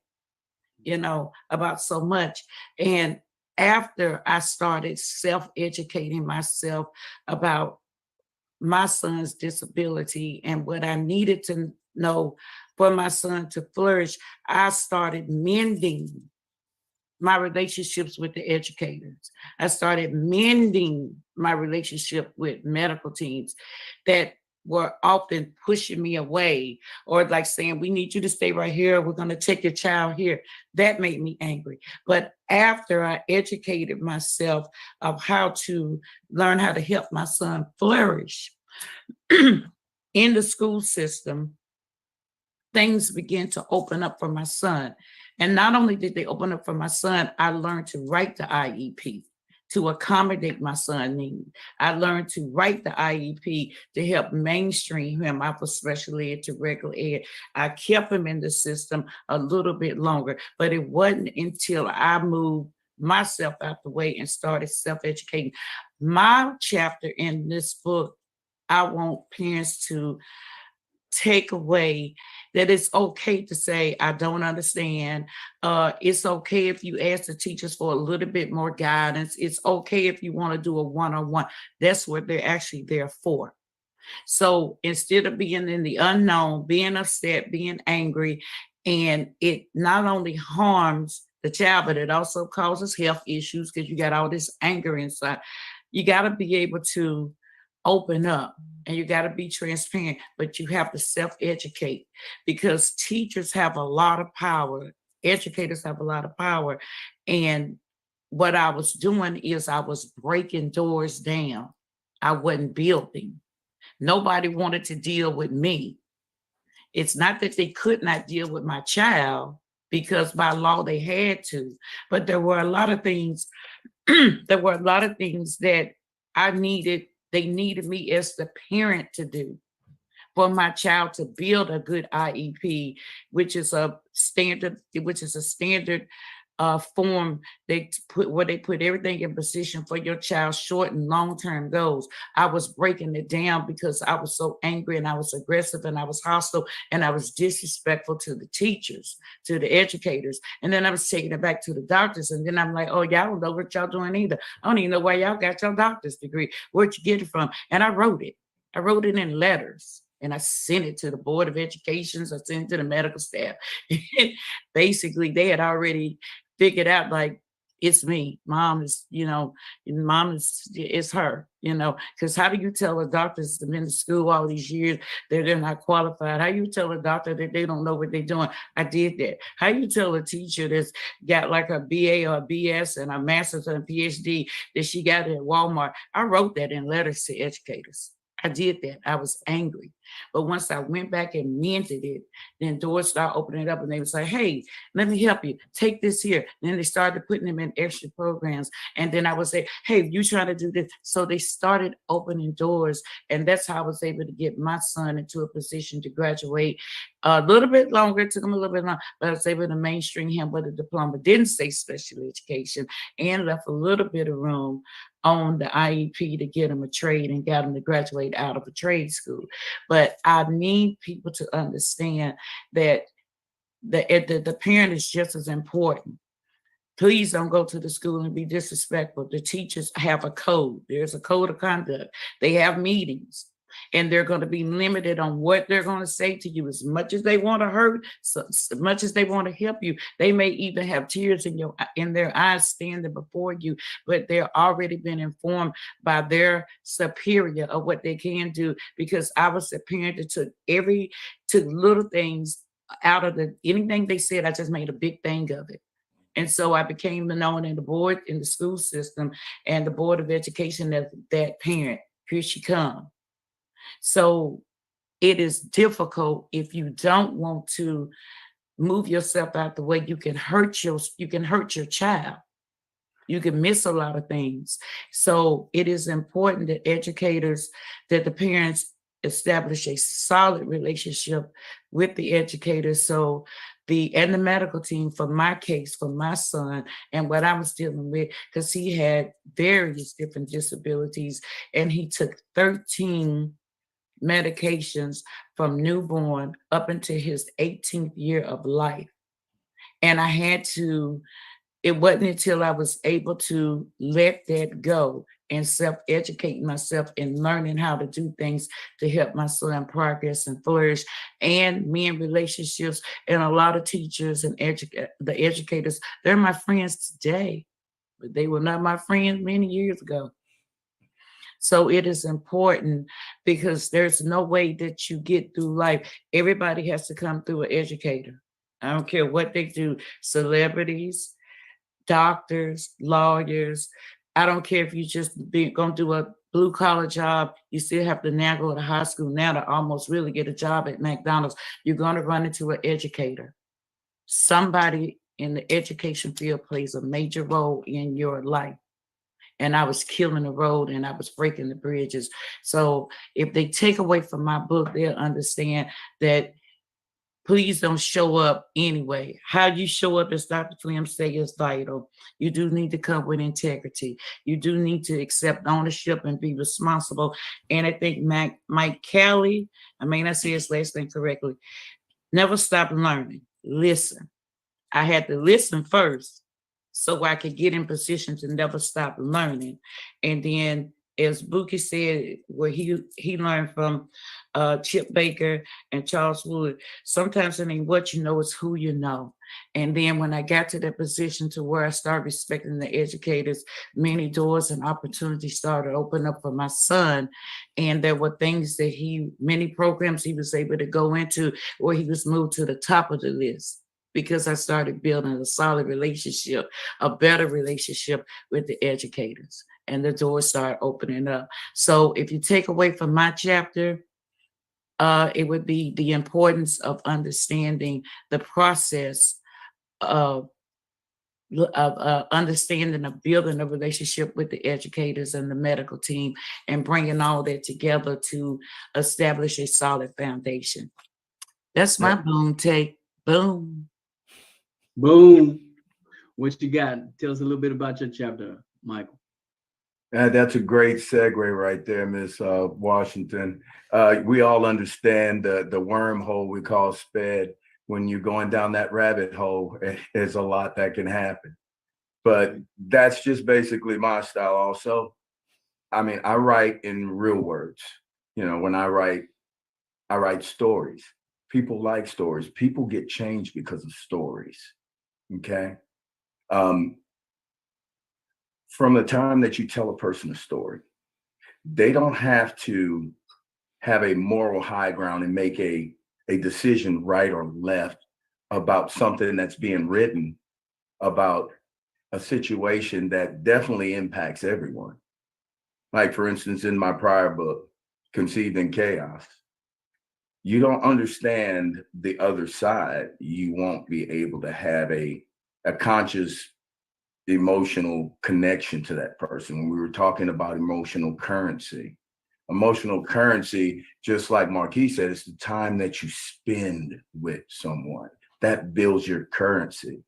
about so much. And after I started self-educating myself about my son's disability and what I needed to know for my son to flourish, I started mending my relationships with the educators. I started mending my relationship with medical teams that were often pushing me away, or like saying, we need you to stay right here. We're going to take your child here. That made me angry. But after I educated myself of how to learn how to help my son flourish in the school system, things began to open up for my son. And not only did they open up for my son, I learned to write the IEP to accommodate my son's need. I learned to write the IEP to help mainstream him out of special ed to regular ed. I kept him in the system a little bit longer, but it wasn't until I moved myself out the way and started self-educating. My chapter in this book, I want parents to take away that it's okay to say, I don't understand. It's okay if you ask the teachers for a little bit more guidance. It's okay if you want to do a one-on-one. That's what they're actually there for. So instead of being in the unknown, being upset, being angry, and it not only harms the child, but it also causes health issues because you got all this anger inside. You got to be able to open up and you got to be transparent, but you have to self-educate because teachers have a lot of power. Educators have a lot of power. And what I was doing is I was breaking doors down. I wasn't building. Nobody wanted to deal with me. It's not that they could not deal with my child because by law they had to, but there were a lot of things, that they needed me as the parent to do for my child to build a good IEP, which is a standard form where they put everything in position for your child's short and long-term goals. I was breaking it down because I was so angry and I was aggressive and I was hostile and I was disrespectful to the teachers, to the educators. And then I was taking it back to the doctors. And then I'm like, oh, y'all don't know what y'all doing either. I don't even know where y'all got your doctor's degree. Where'd you get it from? And I wrote it. I wrote it in letters. And I sent it to the Board of Education. I sent it to the medical staff. Basically, they had already figured out, like, it's me. Mom is, it's her, because how do you tell a doctor that's been to school all these years that they're not qualified? How you tell a doctor that they don't know what they're doing? I did that. How you tell a teacher that's got like a BA or a BS and a master's and a PhD that she got it at Walmart? I wrote that in letters to educators. I did that. I was angry. But once I went back and mended it, then doors started opening up and they would say, hey, let me help you. Take this here. And then they started putting them in extra programs. And then I would say, hey, you trying to do this. So they started opening doors. And that's how I was able to get my son into a position to graduate a little bit longer. It took him a little bit longer, but I was able to mainstream him with a diploma. Didn't say special education and left a little bit of room on the IEP to get him a trade and got him to graduate out of a trade school. But I need people to understand that the parent is just as important. Please don't go to the school and be disrespectful. The teachers have a code. There's a code of conduct. They have meetings. And they're going to be limited on what they're going to say to you. As much as they want to hurt, so as much as they want to help you, they may even have tears in their eyes standing before you, but they're already been informed by their superior of what they can do. Because I was a parent that took little things out of anything they said. I just made a big thing of it. And so I became known in the board, in the school system, and the Board of Education as that parent. Here she comes. So it is difficult if you don't want to move yourself out the way. You can hurt your child. You can miss a lot of things. So it is important that that the parents establish a solid relationship with the educators. So and the medical team, for my case, for my son, and what I was dealing with, because he had various different disabilities, and he took 13 medications from newborn up until his 18th year of life. And it wasn't until I was able to let that go and self-educate myself and learning how to do things to help my son progress and flourish, and me in relationships. And a lot of teachers and the educators, they're my friends today, but they were not my friends many years ago. So it is important because there's no way that you get through life. Everybody has to come through an educator. I don't care what they do, celebrities, doctors, lawyers. I don't care if you just gonna do a blue collar job. You still have to now go to high school now to almost really get a job at McDonald's. You're gonna run into an educator. Somebody in the education field plays a major role in your life. And I was killing the road and I was breaking the bridges. So if they take away from my book, they'll understand that please don't show up anyway. How you show up, as Dr. Clem say, is vital. You do need to come with integrity. You do need to accept ownership and be responsible. And I think Mike Kelly, I may not say his last name correctly, never stop learning. Listen. I had to listen first so I could get in position to never stop learning. And then, as Buki said, where he learned from Chip Baker and Charles Wood, sometimes it ain't what you know, it's who you know. And then when I got to that position to where I started respecting the educators, many doors and opportunities started to open up for my son. And there were things that many programs he was able to go into where he was moved to the top of the list, because I started building a solid relationship, a better relationship with the educators, and the doors started opening up. So if you take away from my chapter, it would be the importance of understanding the process of understanding of building a relationship with the educators and the medical team, and bringing all that together to establish a solid foundation. That's my boom take. Boom. Boom. What you got? Tell us a little bit about your chapter, Michael. That's a great segue right there, Miss Washington. We all understand the wormhole we call SPED. When you're going down that rabbit hole, there's a lot that can happen. But that's just basically my style also. I mean, I write in real words. You know, when I write stories. People like stories. People get changed because of stories. Okay. From the time that you tell a person a story, they don't have to have a moral high ground and make a decision right or left about something that's being written about a situation that definitely impacts everyone. Like, for instance, in my prior book, Conceived in Chaos, you don't understand the other side, you won't be able to have a conscious emotional connection to that person. When we were talking about emotional currency, just like Marquis said, it's the time that you spend with someone that builds your currency.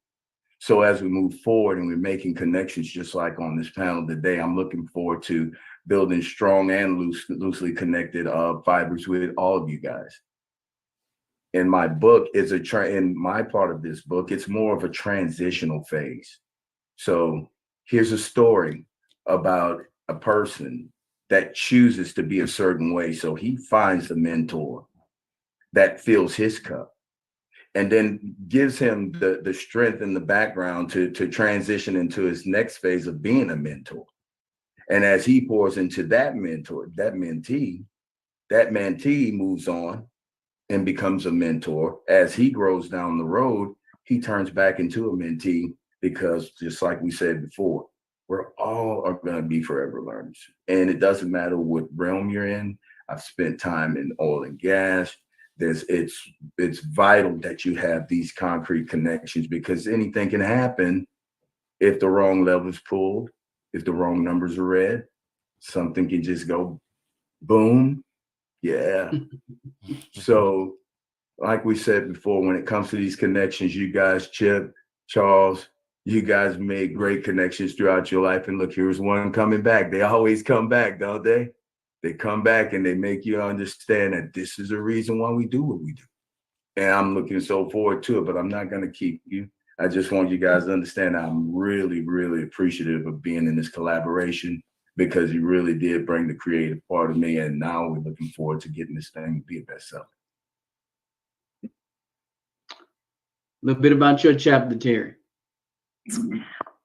So as we move forward and we're making connections, just like on this panel today, I'm looking forward to building strong and loosely connected fibers with all of you guys. In my book, in my part of this book, it's more of a transitional phase. So here's a story about a person that chooses to be a certain way. So he finds a mentor that fills his cup and then gives him the strength and the background to transition into his next phase of being a mentor. And as he pours into that mentor, that mentee moves on and becomes a mentor. As he grows down the road, he turns back into a mentee, because just like we said before, we're all are going to be forever learners. And it doesn't matter what realm you're in. I've spent time in oil and gas. It's vital that you have these concrete connections, because anything can happen if the wrong lever's pulled, if the wrong numbers are read. Something can just go boom. Yeah. So like we said before, when it comes to these connections, you guys, Chip, Charles, you guys made great connections throughout your life. And look, here's one coming back. They always come back, don't they? They come back and they make you understand that this is the reason why we do what we do. And I'm looking so forward to it, but I'm not going to keep you. I just want you guys to understand I'm really, really appreciative of being in this collaboration, because you really did bring the creative part of me. And now we're looking forward to getting this thing to be a bestseller. A little bit about your chapter, Terry.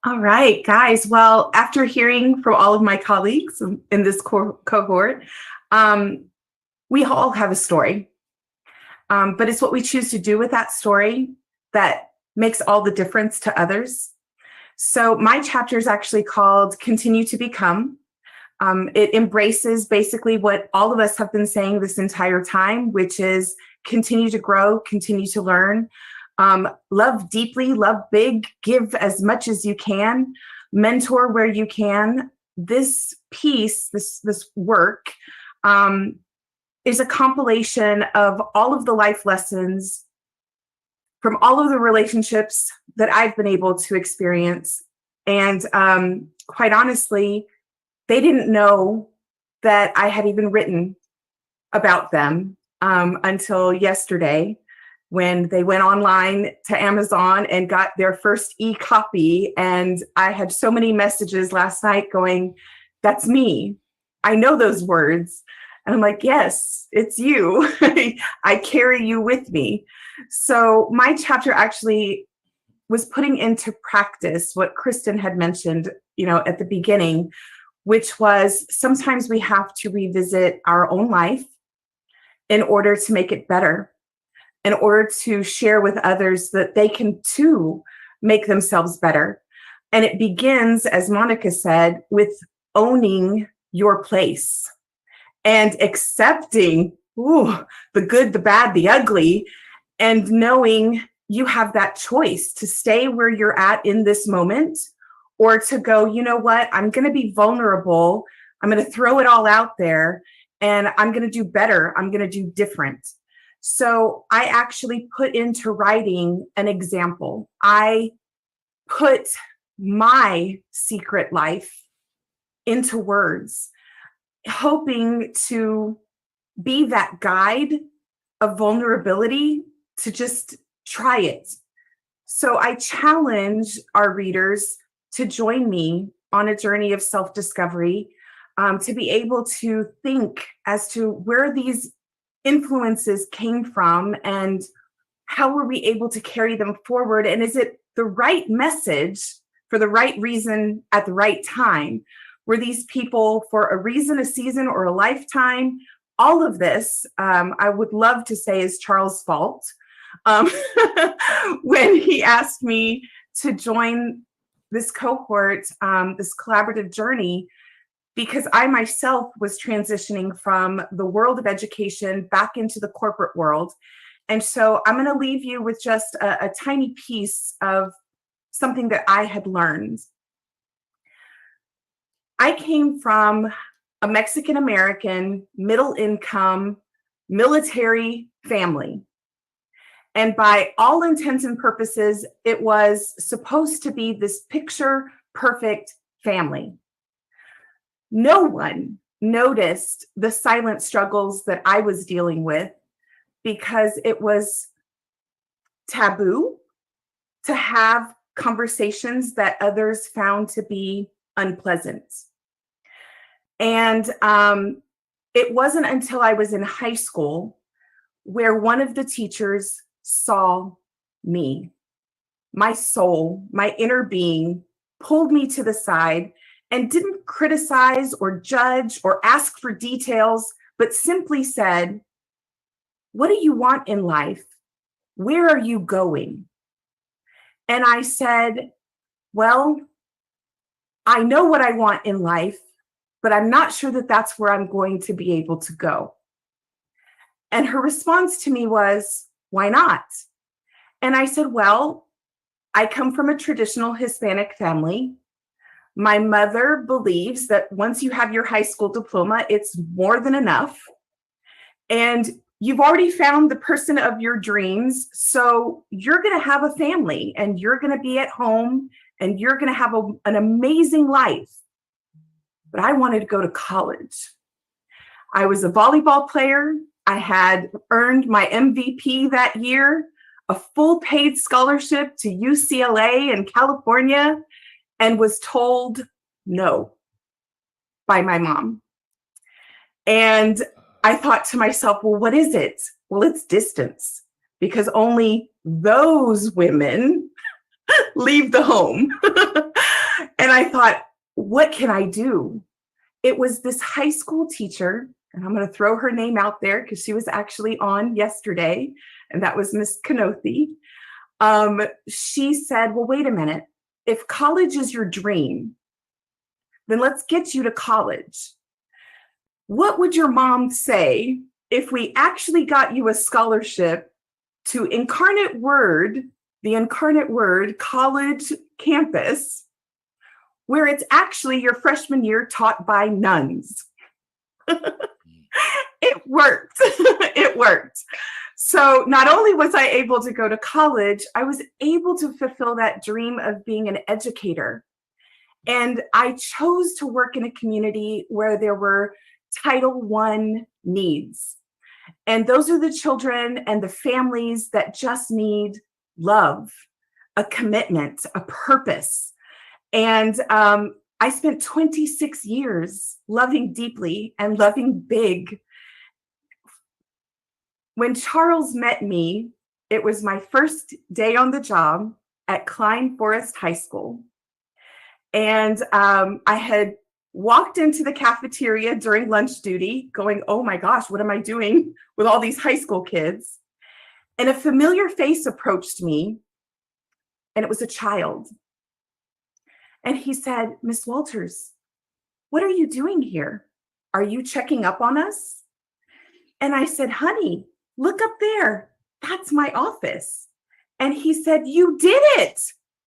All right, guys. Well, after hearing from all of my colleagues in this cohort, we all have a story, but it's what we choose to do with that story that makes all the difference to others. So my chapter is actually called Continue to Become. It embraces basically what all of us have been saying this entire time, which is continue to grow, continue to learn. Love deeply, love big, give as much as you can, mentor where you can. This piece, this work, is a compilation of all of the life lessons from all of the relationships that I've been able to experience. And quite honestly, they didn't know that I had even written about them until yesterday, when they went online to Amazon and got their first e-copy. And I had so many messages last night going, "That's me. I know those words." And I'm like, "Yes, it's you." I carry you with me. So my chapter actually was putting into practice what Kristen had mentioned, at the beginning, which was sometimes we have to revisit our own life in order to make it better, in order to share with others that they can too make themselves better. And it begins, as Monica said, with owning your place and accepting the good, the bad, the ugly, and knowing you have that choice to stay where you're at in this moment, or to go, you know what, I'm going to be vulnerable. I'm going to throw it all out there, and I'm going to do better. I'm going to do different. So I actually put into writing an example. I put my secret life into words, hoping to be that guide of vulnerability, to just try it. So I challenge our readers to join me on a journey of self-discovery, to be able to think as to where these influences came from and how were we able to carry them forward, and is it the right message for the right reason at the right time? Were these people for a reason, a season, or a lifetime? All of this, I would love to say, is Charles' fault when he asked me to join this cohort, this collaborative journey, because I myself was transitioning from the world of education back into the corporate world. And so I'm going to leave you with just a tiny piece of something that I had learned. I came from a Mexican-American, middle-income, military family. And by all intents and purposes, it was supposed to be this picture-perfect family. No one noticed the silent struggles that I was dealing with, because it was taboo to have conversations that others found to be unpleasant. And it wasn't until I was in high school where one of the teachers saw me, my soul, my inner being, pulled me to the side and didn't criticize or judge or ask for details, but simply said, "What do you want in life? Where are you going?" And I said, "Well, I know what I want in life, but I'm not sure that that's where I'm going to be able to go." And her response to me was, "Why not?" And I said, "Well, I come from a traditional Hispanic family. My mother believes that once you have your high school diploma, it's more than enough. And you've already found the person of your dreams. So you're going to have a family, and you're going to be at home, and you're going to have an amazing life." But I wanted to go to college. I was a volleyball player. I had earned my MVP that year, a full paid scholarship to UCLA in California, and was told no by my mom. And I thought to myself, well, what is it? Well, it's distance, because only those women leave the home. And I thought, what can I do? It was this high school teacher, and I'm going to throw her name out there because she was actually on yesterday, and that was Miss Kanothi. She said, well, wait a minute. If college is your dream, then let's get you to college. What would your mom say if we actually got you a scholarship to Incarnate Word, the Incarnate Word college campus, where it's actually your freshman year taught by nuns? It worked. It worked. So not only was I able to go to college, I was able to fulfill that dream of being an educator. And I chose to work in a community where there were Title I needs. And those are the children and the families that just need love, a commitment, a purpose. And I spent 26 years loving deeply and loving big. When Charles met me, it was my first day on the job at Klein Forest High School. And I had walked into the cafeteria during lunch duty going, oh my gosh, what am I doing with all these high school kids? And a familiar face approached me, and it was a child. And he said, Miss Walters, what are you doing here? Are you checking up on us? And I said, honey, look up there. That's my office. And he said, you did it.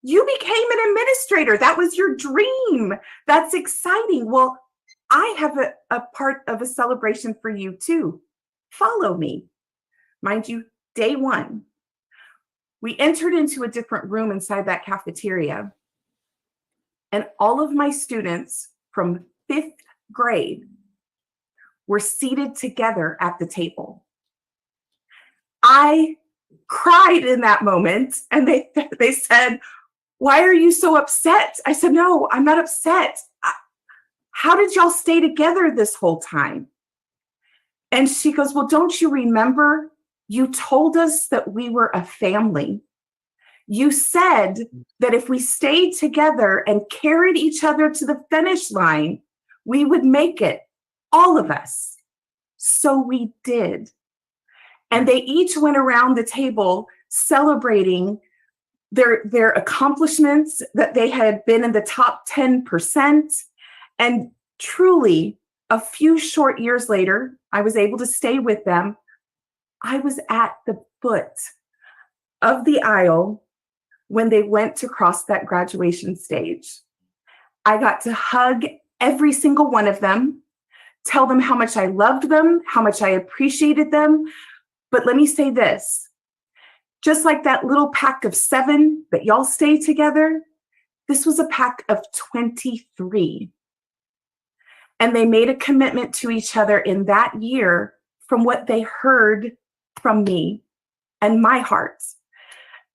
You became an administrator. That was your dream. That's exciting. Well, I have a part of a celebration for you too. Follow me. Mind you, day one, we entered into a different room inside that cafeteria. And all of my students from 5th grade were seated together at the table. I cried in that moment, and they said, why are you so upset? I said, no, I'm not upset. How did y'all stay together this whole time? And she goes, well, don't you remember? You told us that we were a family. You said that if we stayed together and carried each other to the finish line, we would make it, all of us. So we did. And they each went around the table celebrating their accomplishments, that they had been in the top 10%. And truly, a few short years later, I was able to stay with them. I was at the foot of the aisle when they went to cross that graduation stage. I got to hug every single one of them, tell them how much I loved them, how much I appreciated them. But let me say this, just like that little pack of 7 that y'all stay together, this was a pack of 23. And they made a commitment to each other in that year from what they heard from me and my heart.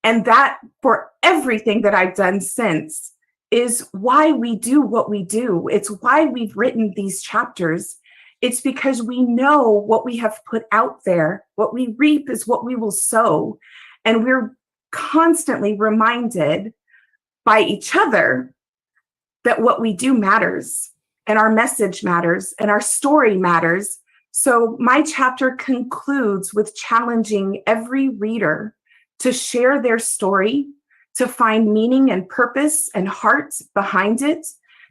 And that, for everything that I've done since, is why we do what we do. It's why we've written these chapters. It's because we know what we have put out there. What we reap is what we will sow. And we're constantly reminded by each other that what we do matters, and our message matters, and our story matters. So my chapter concludes with challenging every reader to share their story, to find meaning and purpose and heart behind it,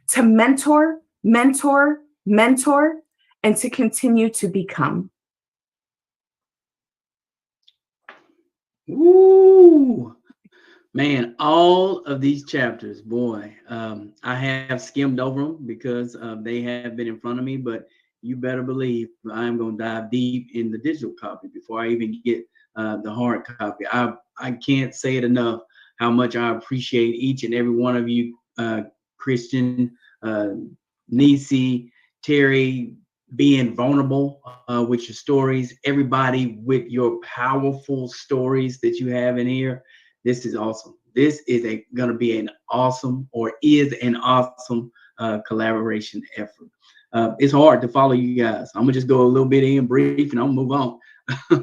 to mentor, mentor, mentor, and to continue to become. Ooh, man, all of these chapters, boy, I have skimmed over them because they have been in front of me, but you better believe I'm going to dive deep in the digital copy before I even get the hard copy. I can't say it enough how much I appreciate each and every one of you, Christian, Nisi, Terry, being vulnerable with your stories, everybody with your powerful stories that you have in here. This is awesome. This is going to be an awesome, or is an awesome collaboration effort. It's hard to follow you guys. I'm gonna just go a little bit in brief and I'll move on.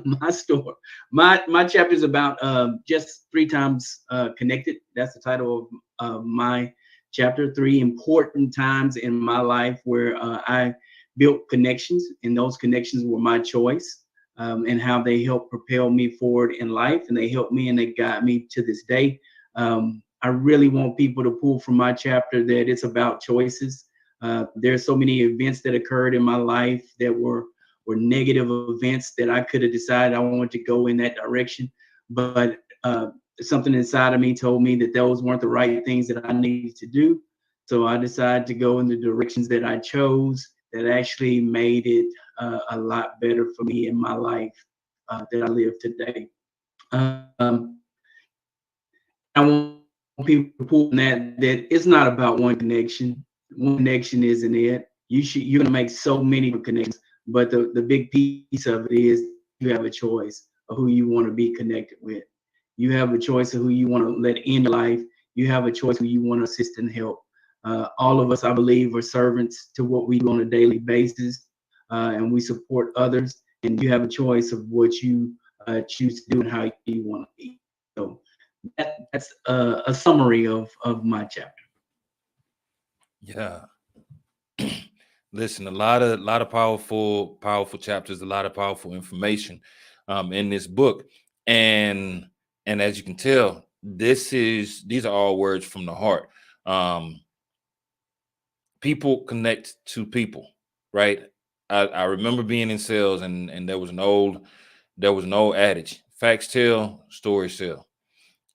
My story, my chapter is about just 3 times connected. That's the title of my chapter. 3 important times in my life where I built connections, and those connections were my choice, and how they helped propel me forward in life, and they helped me and they guide me to this day. I really want people to pull from my chapter that it's about choices. There's so many events that occurred in my life that were negative events that I could have decided I wanted to go in that direction, but something inside of me told me that those weren't the right things that I needed to do. So I decided to go in the directions that I chose that actually made it a lot better for me in my life. that I live today. I want people to pull that it's not about one connection. One connection isn't it. You're gonna make so many connections, but the big piece of it is you have a choice of who you want to be connected with. You have a choice of who you want to let in your life. You have a choice who you want to assist and help. All of us, I believe, are servants to what we do on a daily basis, and we support others. And you have a choice of what you choose to do and how you want to be. So that's a summary of my chapter. Yeah. Listen, a lot of powerful chapters, a lot of powerful information in this book. And as you can tell, these are all words from the heart. People connect to people, right? I remember being in sales and there was an old adage, facts tell, stories sell.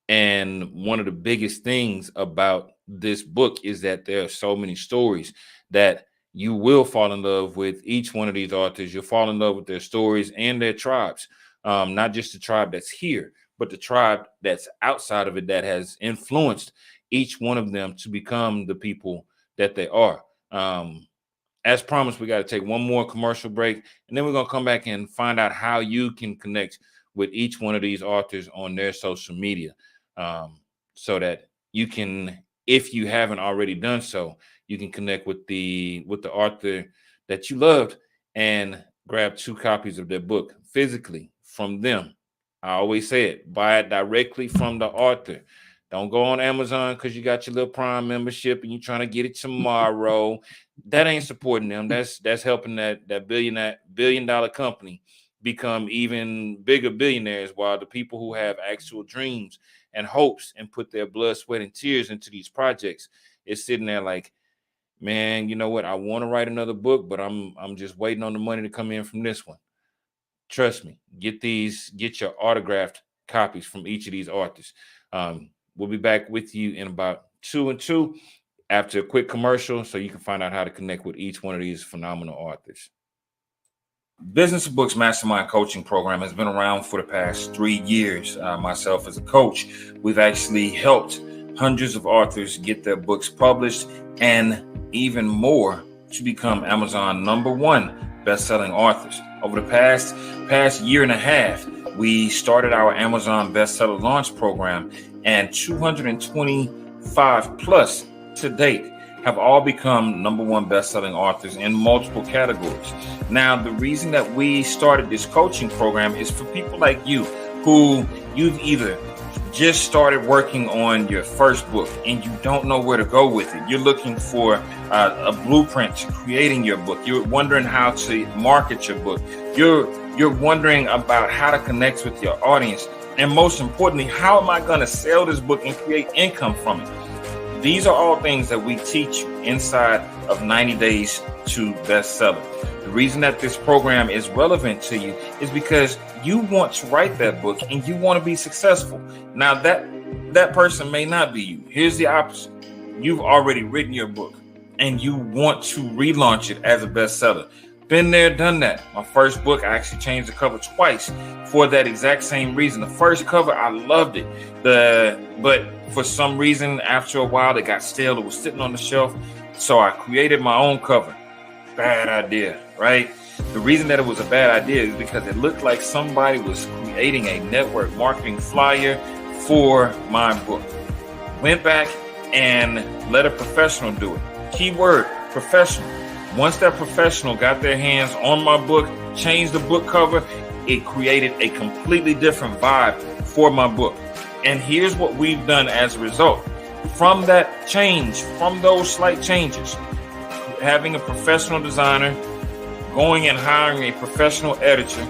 And one of the biggest things about this book is that there are so many stories that you will fall in love with each one of these authors. You'll fall in love with their stories and their tribes, not just the tribe that's here, but the tribe that's outside of it that has influenced each one of them to become the people that they are. As promised, we got to take one more commercial break, and then we're going to come back and find out how you can connect with each one of these authors on their social media, so that you can, if you haven't already done so, you can connect with the author that you loved and grab 2 copies of their book physically from them. I always say it, buy it directly from the author. Don't go on Amazon because you got your little Prime membership and you're trying to get it tomorrow. That ain't supporting them. That's helping that billion-dollar company become even bigger billionaires, while the people who have actual dreams and hopes and put their blood, sweat, and tears into these projects is sitting there like, man, you know what? I want to write another book, but I'm just waiting on the money to come in from this one. Trust me, get your autographed copies from each of these authors. We'll be back with you in about 2 and 2 after a quick commercial, so you can find out how to connect with each one of these phenomenal authors. Business of Books Mastermind Coaching Program has been around for the past 3 years. Myself as a coach, we've actually helped hundreds of authors get their books published and even more to become Amazon #1 best-selling authors. Over the past year and a half, we started our Amazon bestseller launch program, and 225 plus to date have all become #1 best-selling authors in multiple categories. Now, the reason that we started this coaching program is for people like you who you've either just started working on your first book and you don't know where to go with it. You're looking for a blueprint to creating your book. You're wondering how to market your book. You're wondering about how to connect with your audience. And most importantly, how am I going to sell this book and create income from it? These are all things that we teach you inside of 90 Days to Bestseller. The reason that this program is relevant to you is because you want to write that book and you want to be successful. Now that person may not be you. Here's the opposite. You've already written your book and you want to relaunch it as a bestseller. Been there, done that. My first book, I actually changed the cover twice for that exact same reason. The first cover, I loved it. But for some reason, after a while, it got stale. It was sitting on the shelf. So I created my own cover. Bad idea, right? The reason that it was a bad idea is because it looked like somebody was creating a network marketing flyer for my book. Went back and let a professional do it. Keyword, professional. Once that professional got their hands on my book, changed the book cover, it created a completely different vibe for my book. And here's what we've done as a result. From that change, from those slight changes, having a professional designer, going and hiring a professional editor,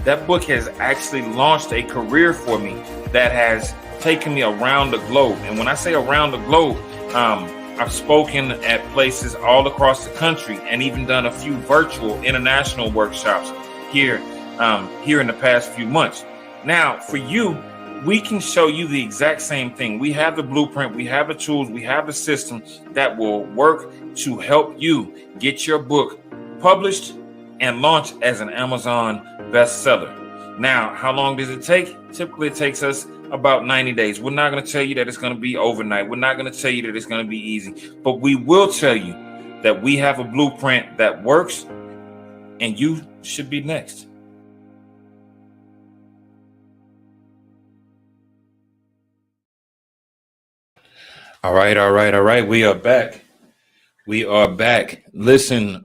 that book has actually launched a career for me that has taken me around the globe. And when I say around the globe, I've spoken at places all across the country and even done a few virtual international workshops here in the past few months. Now, for you, we can show you the exact same thing. We have the blueprint, we have the tools, we have the system that will work to help you get your book published and launched as an Amazon bestseller. Now, how long does it take? Typically, it takes us about 90 days. We're not going to tell you that it's going to be overnight. We're not going to tell you that it's going to be easy, but we will tell you that we have a blueprint that works, and you should be next. All right. We are back. Listen,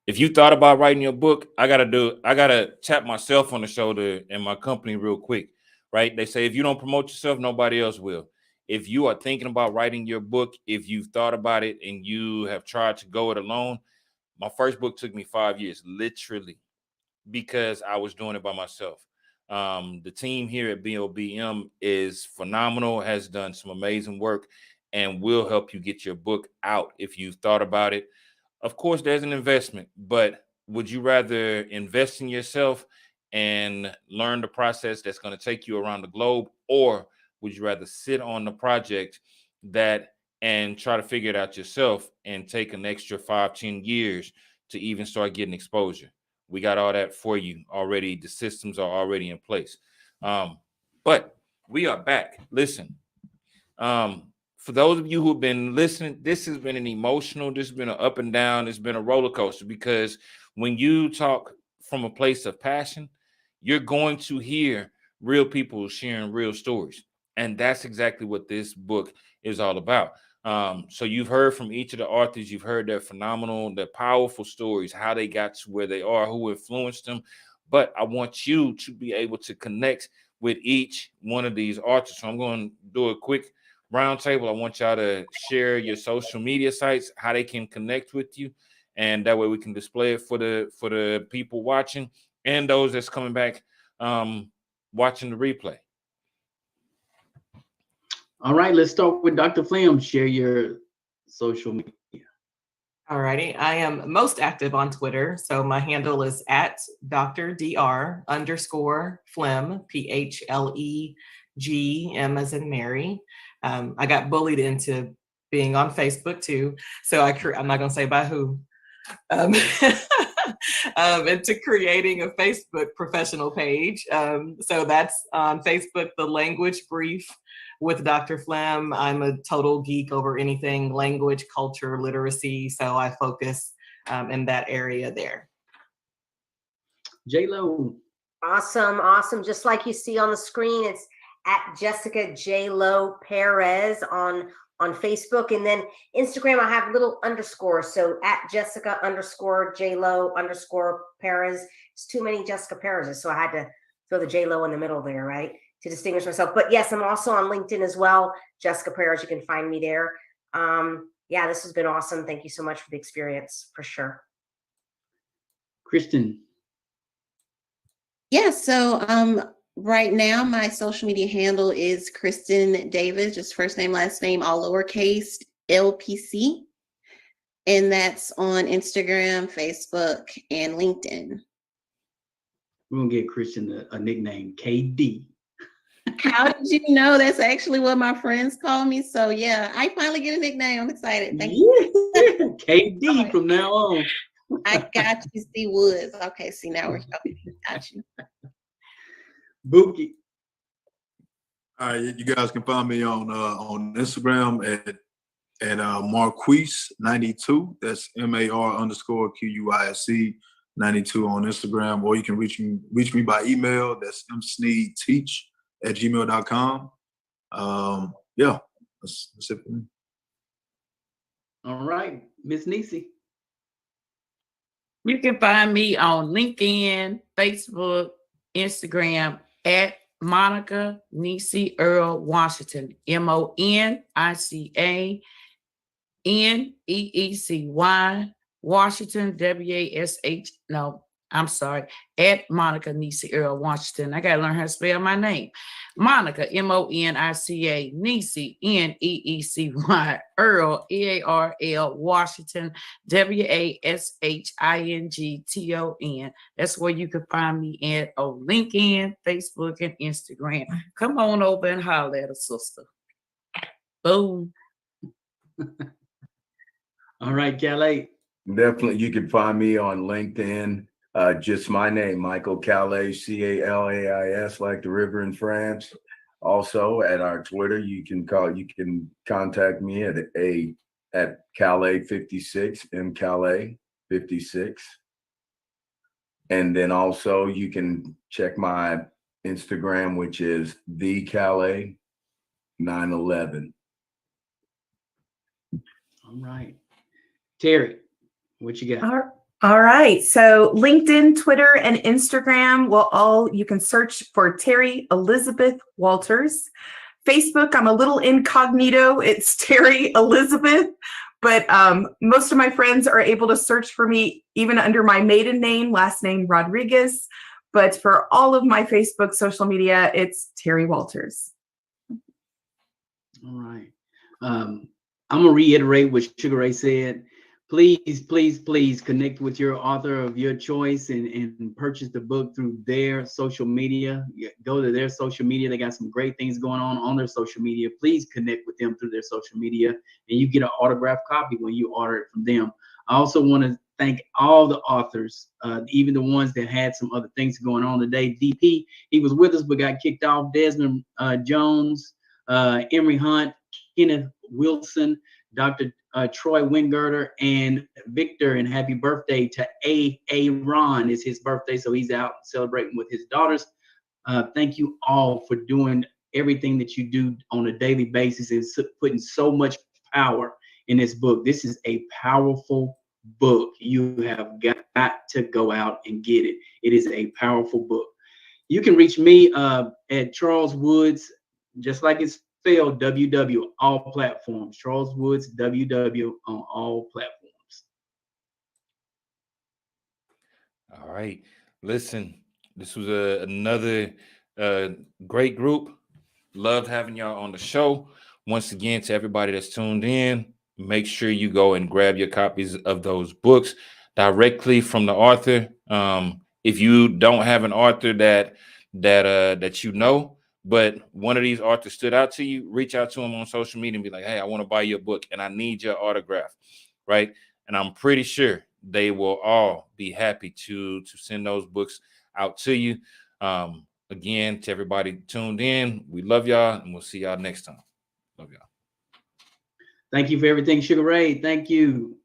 if you thought about writing your book, I gotta tap myself on the shoulder and my company real quick, right? They say if you don't promote yourself, nobody else will. If you are thinking about writing your book, if you've thought about it and you have tried to go it alone, my first book took me 5 years, literally, because I was doing it by myself. The team here at BOBM is phenomenal, has done some amazing work, and will help you get your book out if you've thought about it. Of course, there's an investment, but would you rather invest in yourself and learn the process that's going to take you around the globe, or would you rather sit on the project and try to figure it out yourself and take an extra 5-10 years to even start getting exposure? We got all that for you already. The systems are already in place. But we are back. Listen, for those of you who've been listening, this has been this has been an up and down, it's been a roller coaster, because when you talk from a place of passion, you're going to hear real people sharing real stories. And that's exactly what this book is all about. So you've heard from each of the authors, you've heard their phenomenal, their powerful stories, how they got to where they are, who influenced them. But I want you to be able to connect with each one of these authors. So I'm going to do a quick roundtable. I want y'all to share your social media sites, how they can connect with you, and that way we can display it for the people watching and those that's coming back watching the replay. All right, let's start with Dr. Flem. Share your social media. All righty. I am most active on Twitter. So my handle is at Dr.Dr_Flem, PHLEG, as in Mary. I got bullied into being on Facebook too. So I'm not going to say by who. Into creating a Facebook professional page. So that's on Facebook, The Language Brief with Dr. Flem. I'm a total geek over anything language, culture, literacy. So I focus in that area there. J-Lo. Awesome. Just like you see on the screen, it's at Jessica J-Lo Perez on Facebook, and then Instagram, I have little underscores. So at Jessica_J-Lo_Perez. It's too many Jessica Perez's, so I had to throw the J-Lo in the middle there, right, to distinguish myself. But yes, I'm also on LinkedIn as well, Jessica Perez. You can find me there. Yeah, this has been awesome. Thank you so much for the experience, for sure. Kristen. Yeah, so right now my social media handle is Kristen Davis, just first name, last name, all lowercase, LPC. And that's on Instagram, Facebook, and LinkedIn. We're going to give Kristen a nickname, KD. How did you know? That's actually what my friends call me. So yeah, I finally get a nickname. I'm excited. Thank you. KD from now on. I got you, C Woods. Okay, see, now we're talking. Got you. Buki. All right, you guys can find me on Instagram at Marquise92. That's MAR_QUISC 92 on Instagram, or you can reach me by email. That's msneedteach@gmail.com. Yeah, that's it for me. All right, Miss Nisi. You can find me on LinkedIn, Facebook, Instagram at Monica Nisi Earl Washington, MONICANEECY Washington, WASH. No, I'm sorry, at Monica Nisi Earl Washington. I got to learn how to spell my name. Monica, MONICA, Nisi, NEECY, Earl, EARL, Washington, WASHINGTON. That's where you can find me at on LinkedIn, Facebook, and Instagram. Come on over and holler at a sister. Boom. All right, Calais. Definitely, you can find me on LinkedIn, Just my name, Michael Calais, Calais, like the river in France. Also at our Twitter, you can contact me at Calais 56, Calais 56. And then also you can check my Instagram, which is the Calais 911. All right. Terry, what you got? All right. So LinkedIn, Twitter, and Instagram you can search for Terry Elizabeth Walters. Facebook, I'm a little incognito. It's Terry Elizabeth, but most of my friends are able to search for me even under my maiden name, last name Rodriguez. But for all of my Facebook social media, it's Terry Walters. All right. I'm gonna reiterate what Sugar Ray said. Please, please, please connect with your author of your choice and purchase the book through their social media. Go to their social media. They got some great things going on their social media. Please connect with them through their social media, and you get an autographed copy when you order it from them. I also want to thank all the authors, even the ones that had some other things going on today. DP, he was with us but got kicked off. Desmond Jones, Emery Hunt, Kenneth Wilson, Dr. Troy Wingirter, and Victor, and happy birthday to Ron. It's his birthday, so he's out celebrating with his daughters. Thank you all for doing everything that you do on a daily basis and putting so much power in this book. This is a powerful book. You have got to go out and get it. It is a powerful book. You can reach me at Charles Woods, just like it's spelled, WW, all platforms. Charles Woods, WW on all platforms. All right. Listen, this was another great group. Loved having y'all on the show. Once again, to everybody that's tuned in, make sure you go and grab your copies of those books directly from the author. If you don't have an author that you know, but one of these authors stood out to you, reach out to them on social media and be like, hey, I want to buy your book and I need your autograph, right? And I'm pretty sure they will all be happy to send those books out to you. Again, to everybody tuned in, we love y'all and we'll see y'all next time. Love y'all. Thank you for everything, Sugar Ray. Thank you.